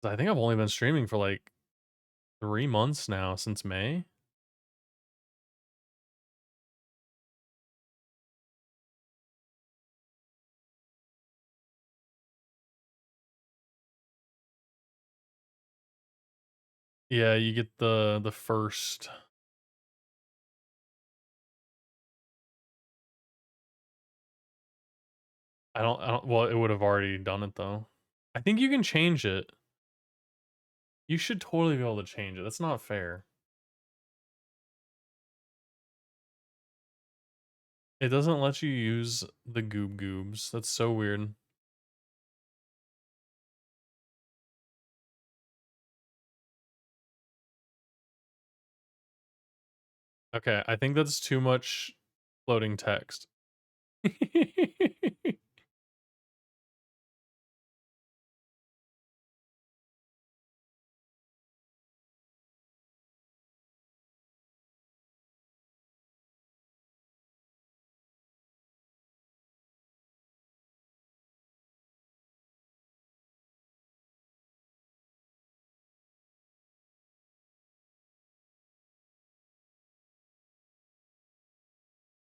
I think I've only been streaming for, like, 3 months now since May. Yeah, you get the first I don't well, it would have already done it, though. I think you can change it. You should totally be able to change it, that's not fair. It doesn't let you use the goob goobs, that's so weird. Okay, I think that's too much floating text.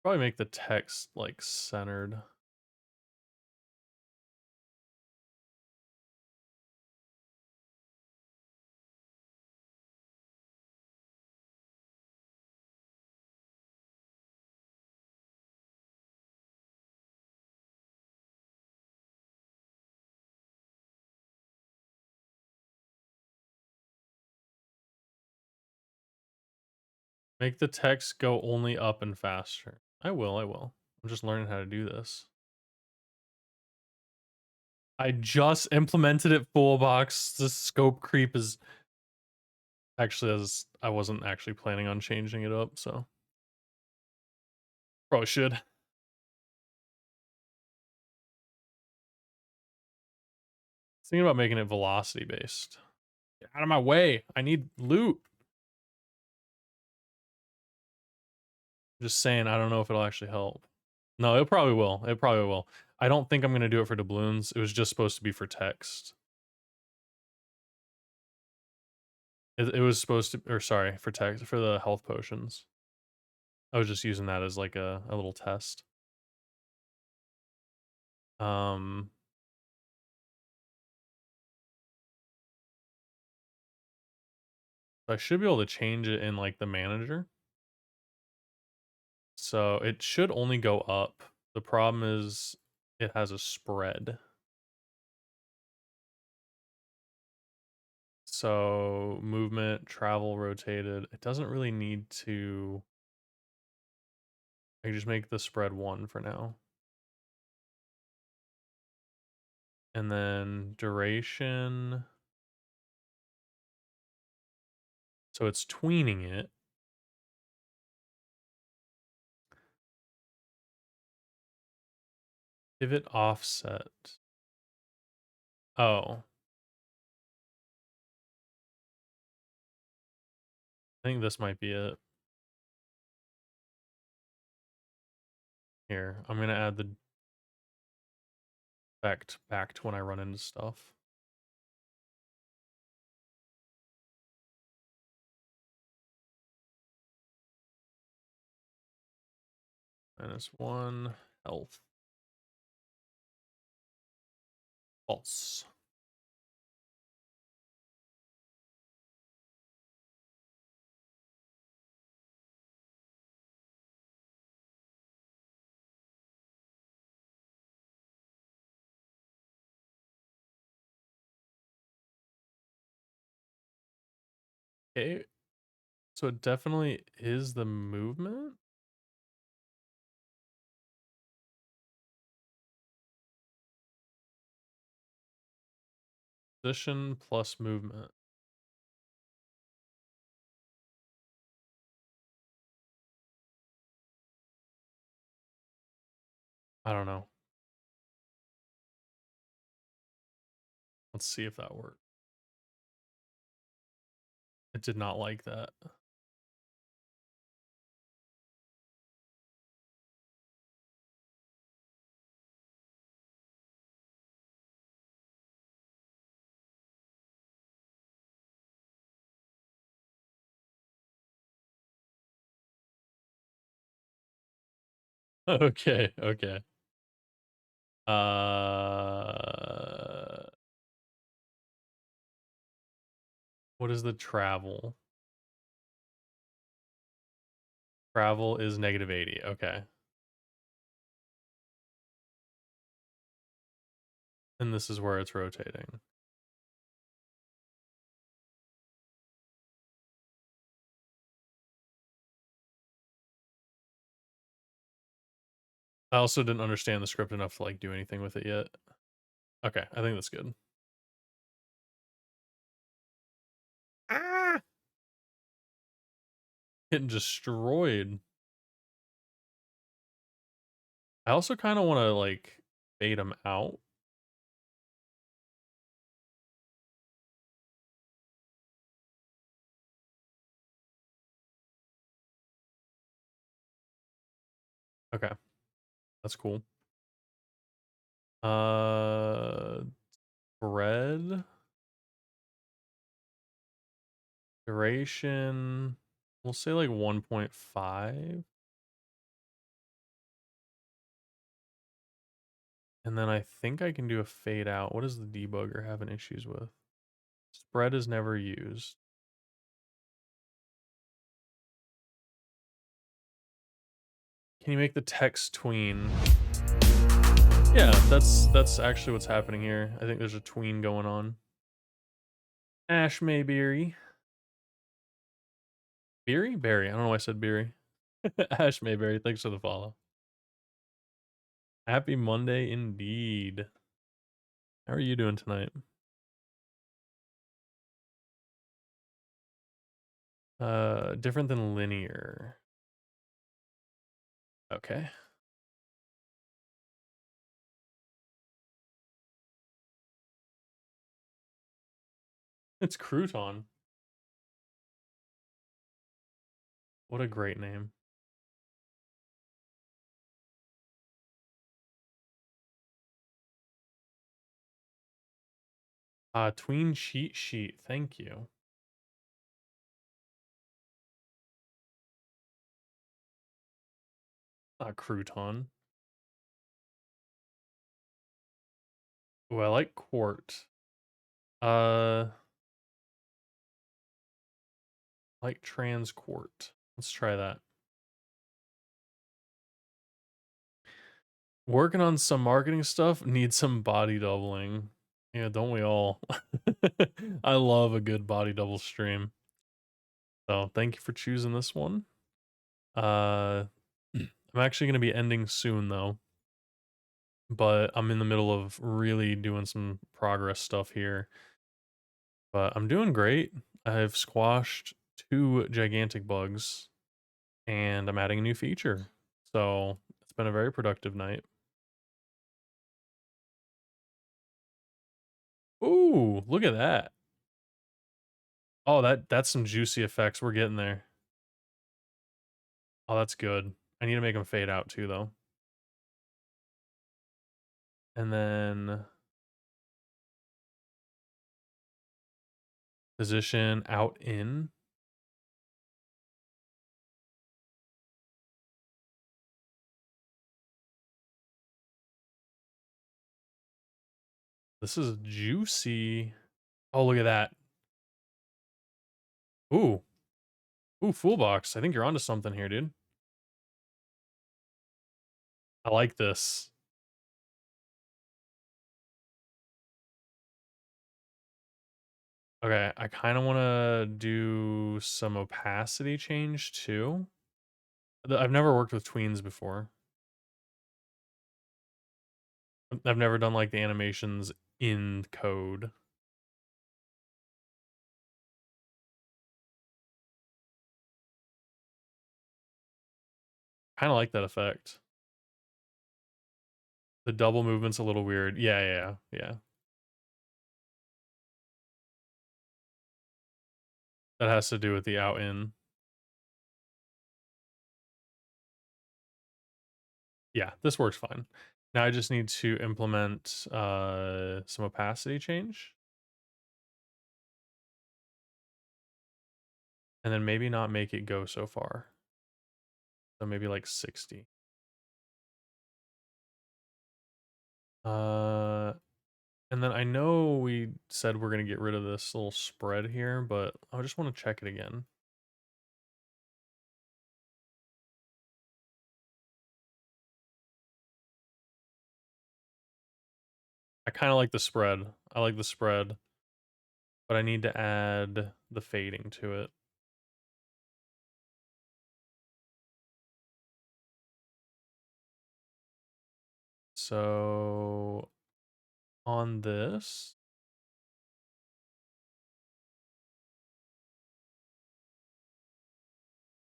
Probably make the text, like, centered. Make the text go only up and faster. I will, I will. I'm just learning how to do this. I just implemented it full box. The scope creep is actually as I wasn't actually planning on changing it up, so probably should. Thinking about making it velocity based. Get out of my way. I need loot. Just saying, I don't know if it'll actually help. No, it probably will. It probably will. I don't think I'm gonna do it for doubloons. It was just supposed to be for text. It was supposed to, or sorry, for text for the health potions. I was just using that as like a little test. Um, I should be able to change it in like the manager. So it should only go up. The problem is it has a spread. So movement, travel, rotated. It doesn't really need to. I can just make the spread 1 for now. And then duration. So it's tweening it. Pivot offset. Oh. I think this might be it. Here, I'm gonna add the effect back to when I run into stuff. -1 health. False. Okay, so it definitely is the movement. Position plus movement. I don't know. Let's see if that worked. It did not like that. Okay, okay. Uh, what is the travel? Travel is -80. Okay. And this is where it's rotating. I also didn't understand the script enough to like do anything with it yet. Okay, I think that's good. Ah! Getting destroyed. I also kind of want to like fade him out. Okay, that's cool. Uh, Bread duration. We'll say like 1.5. And then I think I can do a fade out. What does the debugger having issues with? Spread is never used. Can you make the text tween? Yeah, that's actually what's happening here. I think there's a tween going on. Ash Mayberry. Beery? Berry. I don't know why I said Beery. Ash Mayberry, thanks for the follow. Happy Monday indeed. How are you doing tonight? Different than linear. Okay. It's Crouton. What a great name. Tween cheat sheet. Thank you. Crouton. Oh, I like Quart. Uh, like Transquart. Let's try that. Working on some marketing stuff. Need some body doubling. Yeah, don't we all? I love a good body double stream. So thank you for choosing this one. I'm actually going to be ending soon though, but I'm in the middle of really doing some progress stuff here. But I'm doing great. I've squashed 2 gigantic bugs and I'm adding a new feature. So it's been a very productive night. Ooh, look at that. Oh, that's some juicy effects. We're getting there. Oh, that's good. I need to make them fade out too though. And then position out in. This is juicy. Oh, look at that. Ooh. Ooh, full box. I think you're onto something here, dude. I like this. Okay, I kind of want to do some opacity change too. I've never worked with tweens before. I've never done like the animations in code. Kind of like that effect. The double movement's a little weird. Yeah. That has to do with the out in. Yeah, this works fine. Now I just need to implement some opacity change. And then maybe not make it go so far. So maybe like 60. Uh, and then I know we said we're gonna get rid of this little spread here, but I just want to check it again. I kind of like the spread. I like the spread, but I need to add the fading to it. So on this,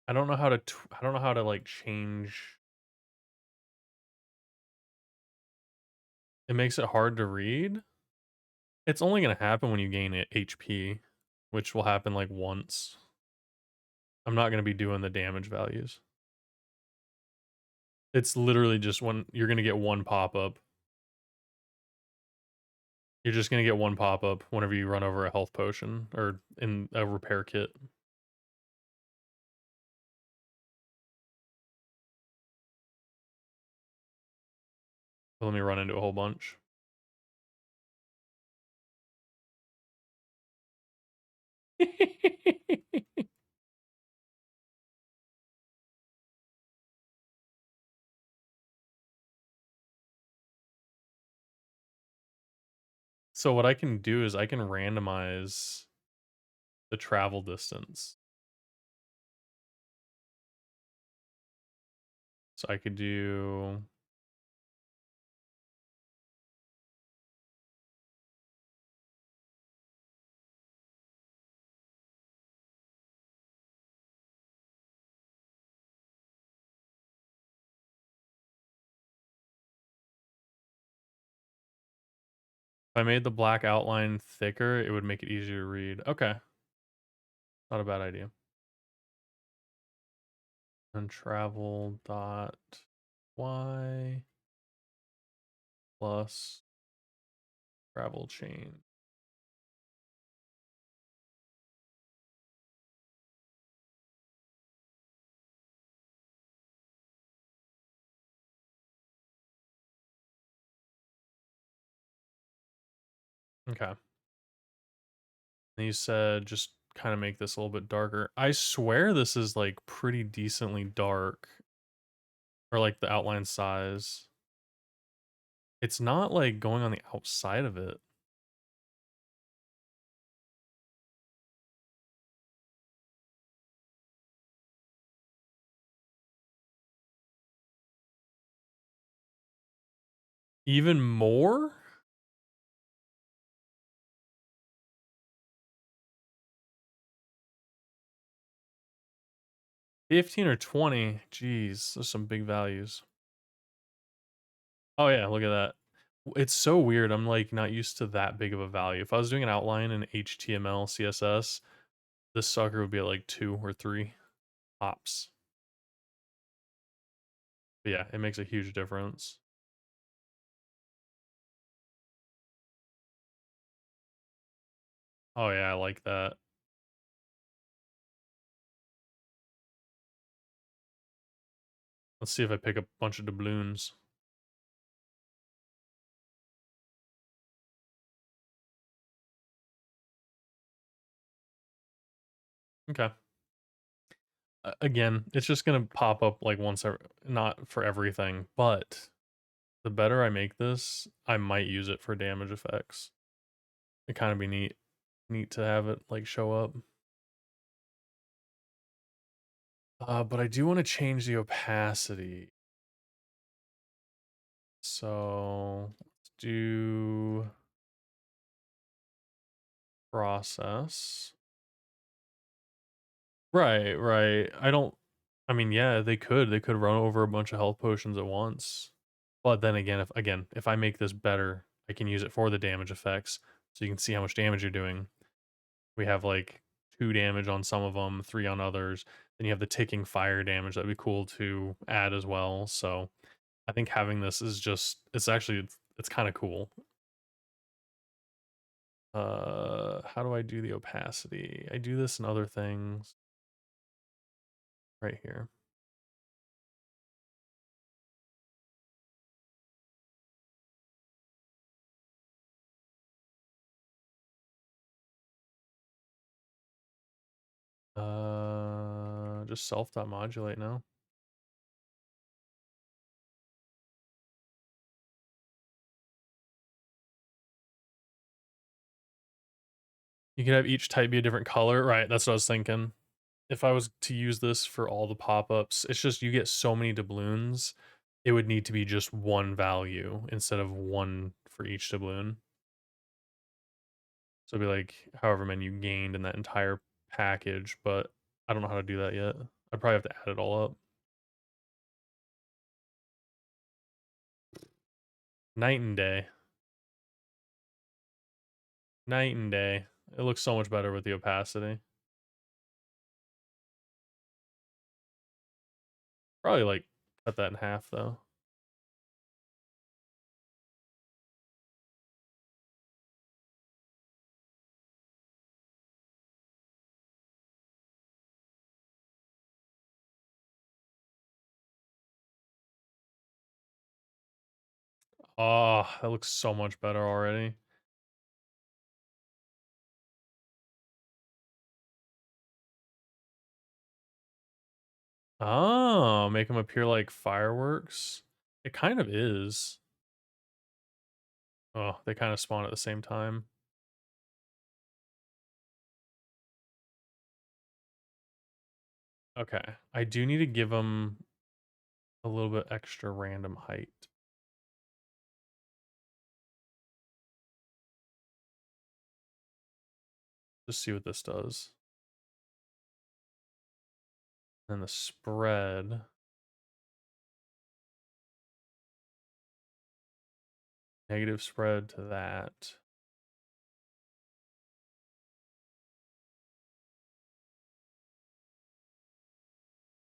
I don't know how to I don't know how to like change. It makes it hard to read. It's only gonna happen when you gain HP, which will happen like once. I'm not gonna be doing the damage values. It's literally just when you're gonna get one pop up. You're just gonna get one pop up whenever you run over a health potion or in a repair kit. Let me run into a whole bunch. So what I can do is I can randomize the travel distance. So I could do if I made the black outline thicker, it would make it easier to read. Okay, not a bad idea. And travel dot y plus travel chain. Okay. And you said just kind of make this a little bit darker. I swear this is like pretty decently dark, or like the outline size. It's not like going on the outside of it. Even more? 15 or 20. Jeez, those are some big values. Oh yeah, look at that. It's so weird. I'm like not used to that big of a value. If I was doing an outline in HTML, CSS, this sucker would be at like 2 or 3 hops. But yeah, it makes a huge difference. Oh yeah, I like that. Let's see if I pick up a bunch of doubloons. Okay. Again, it's just gonna pop up like once, not for everything, but the better I make this, I might use it for damage effects. It kind of be neat to have it like show up. But I do want to change the opacity. So let's do process. Right, right. I mean, yeah, they could run over a bunch of health potions at once. But then if I make this better, I can use it for the damage effects. So you can see how much damage you're doing. We have like 2 damage on some of them, 3 on others. Then you have the ticking fire damage. That'd be cool to add as well. So I think having this is just it's kind of cool. How do I do the opacity? I do this in other things right here. just self.modulate now. You could have each type be a different color. Right, that's what I was thinking. If I was to use this for all the pop-ups, it's just you get so many doubloons, it would need to be just one value instead of one for each doubloon. So it'd be like however many you gained in that entire package, but I don't know how to do that yet. I'd probably have to add it all up. Night and day. Night and day. It looks so much better with the opacity. Probably like cut that in half though. Oh, that looks so much better already. Oh, make them appear like fireworks. It kind of is. Oh, they kind of spawn at the same time. Okay, I do need to give them a little bit extra random height. Just see what this does. And the spread. Negative spread to that.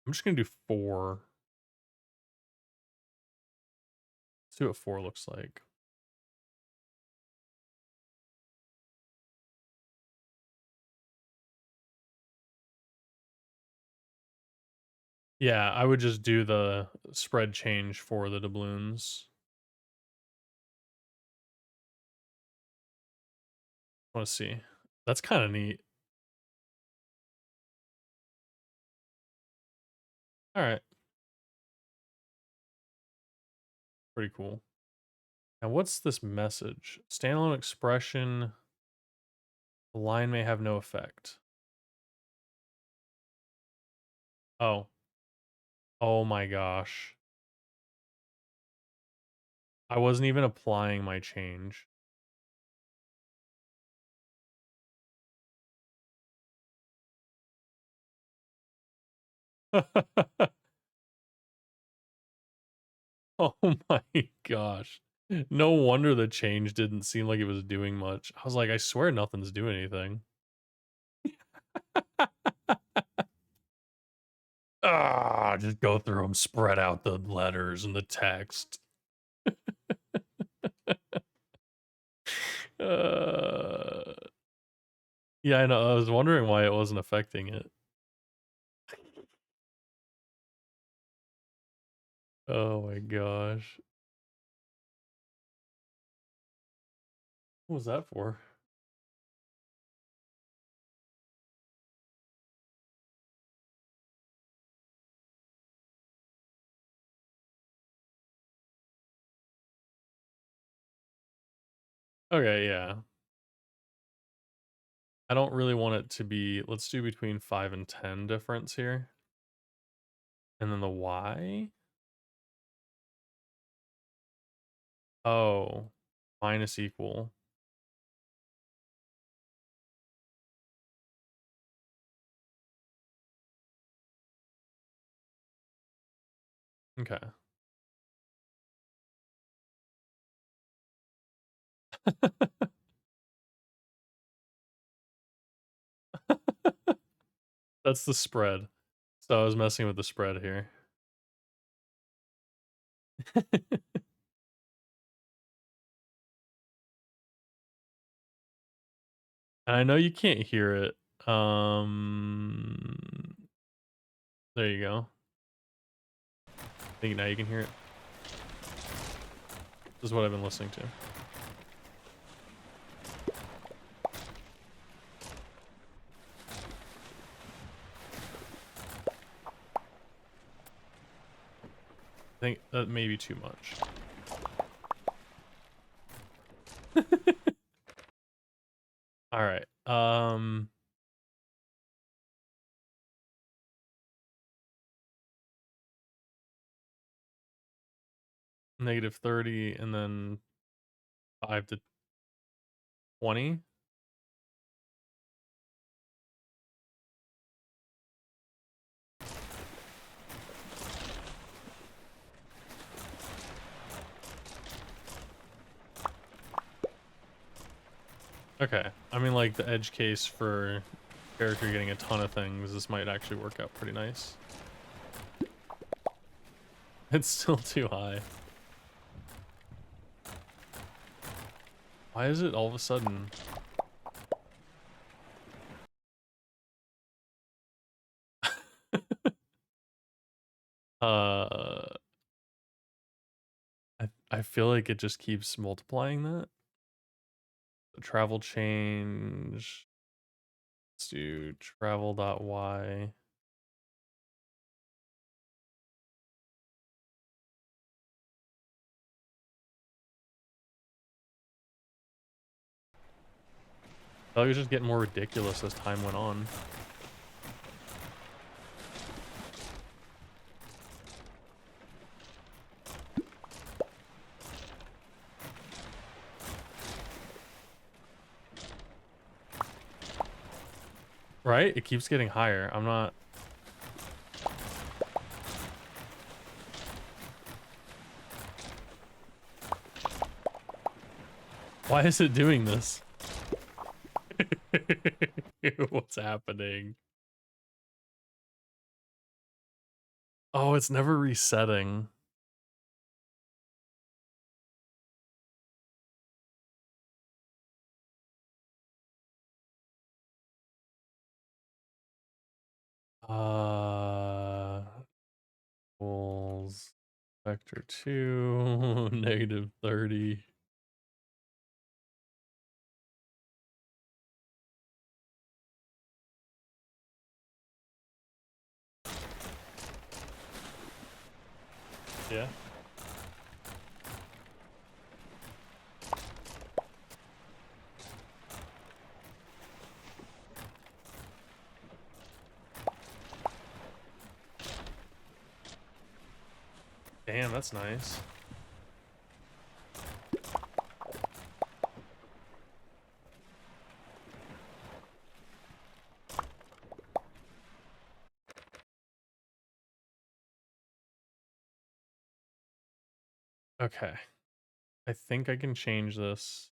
I'm just gonna do 4. Let's see what 4 looks like. Yeah, I would just do the spread change for the doubloons. I want to see. That's kind of neat. All right. Pretty cool. Now, what's this message? Standalone expression. The line may have no effect. Oh. Oh my gosh. I wasn't even applying my change. Oh my gosh. No wonder the change didn't seem like it was doing much. I was like, I swear nothing's doing anything. Ah, just go through them, spread out the letters and the text. uh, yeah, I know. I was wondering why it wasn't affecting it. Oh my gosh. What was that for? Okay, yeah. I don't really want it to be, let's do between 5 and 10 difference here. And then the Y? Oh, minus equal. Okay. That's the spread. So I was messing with the spread here. And I know you can't hear it. There you go. I think now you can hear it. This is what I've been listening to. think that may be too much. All right. -30 and then 5 to 20. Okay. I mean, like, the edge case for character getting a ton of things, this might actually work out pretty nice. It's still too high. Why is it all of a sudden? uh, I feel like it just keeps multiplying that. The travel change. Let's do travel.y. I feel like it was just getting more ridiculous as time went on. Right? It keeps getting higher. I'm not... Why is it doing this? What's happening? Oh, it's never resetting. Equals vector 2 -30. Yeah. Damn, that's nice. Okay. I think I can change this.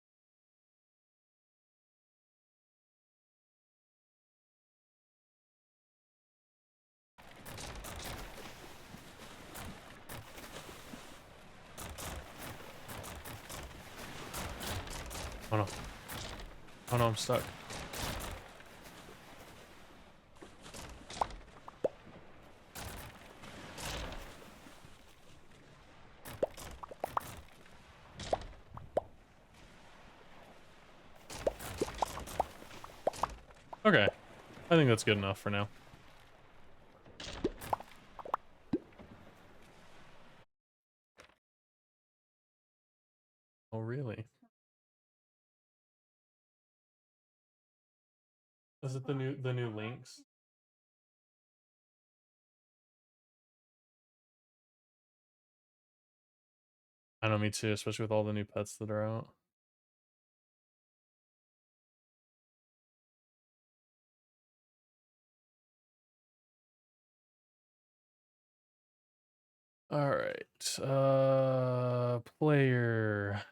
Oh no. Oh no, I'm stuck. Okay. I think that's good enough for now. Oh, really? Is it the new links? I know, me too, especially with all the new pets that are out. All right. Player.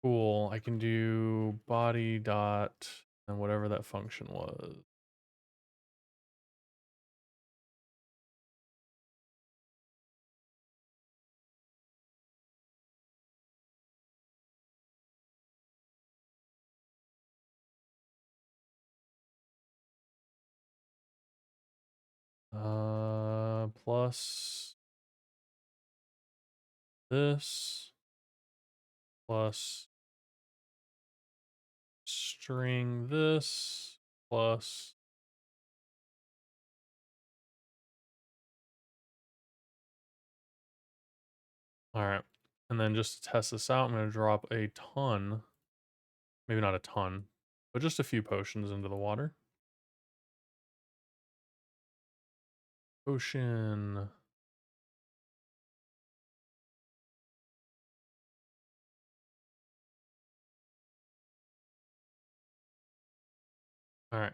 Cool. I can do body dot and whatever that function was. Plus this plus string this plus All right. And then just to test this out, I'm going to drop a ton, maybe not a ton, but just a few potions into the water. Potion. All right.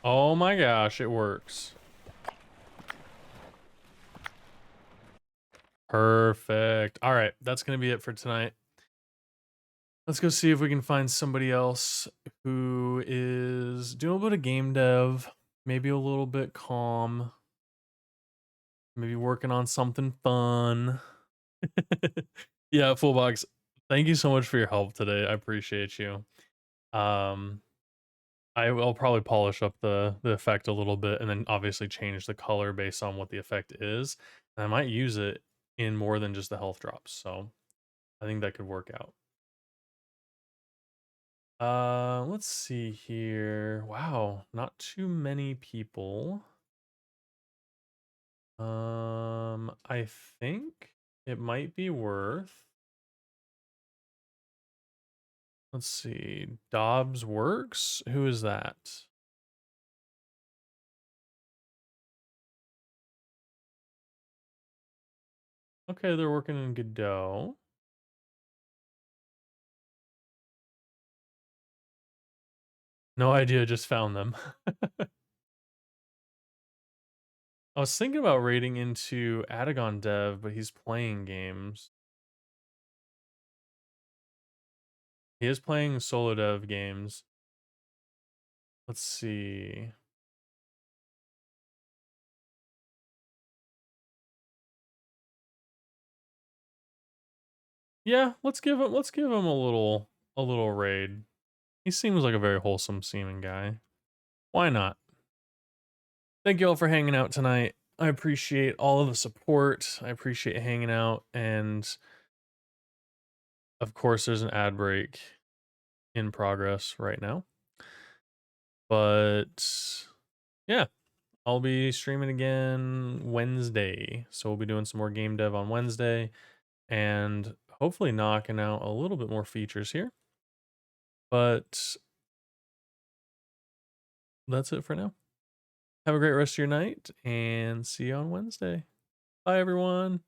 Oh my gosh, it works. Perfect. All right, that's going to be it for tonight. Let's go see if we can find somebody else who is doing a little bit of game dev, maybe a little bit calm, maybe working on something fun. Yeah, full box. Thank you so much for your help today. I appreciate you. Um, I will probably polish up the effect a little bit and then obviously change the color based on what the effect is. And I might use it in more than just the health drops. So I think that could work out. Let's see here. Wow, not too many people. I think it might be worth. Let's see. Dobbs Works? Who is that? Okay, they're working in Godot. No idea, just found them. I was thinking about raiding into Adagon Dev, but he's playing games. He is playing solo dev games. Let's see. Yeah, let's give him a little raid. He seems like a very wholesome seeming guy. Why not? Thank you all for hanging out tonight. I appreciate all of the support. I appreciate hanging out. And of course, there's an ad break in progress right now. But yeah, I'll be streaming again Wednesday. So we'll be doing some more game dev on Wednesday and hopefully knocking out a little bit more features here. But that's it for now. Have a great rest of your night and see you on Wednesday. Bye, everyone.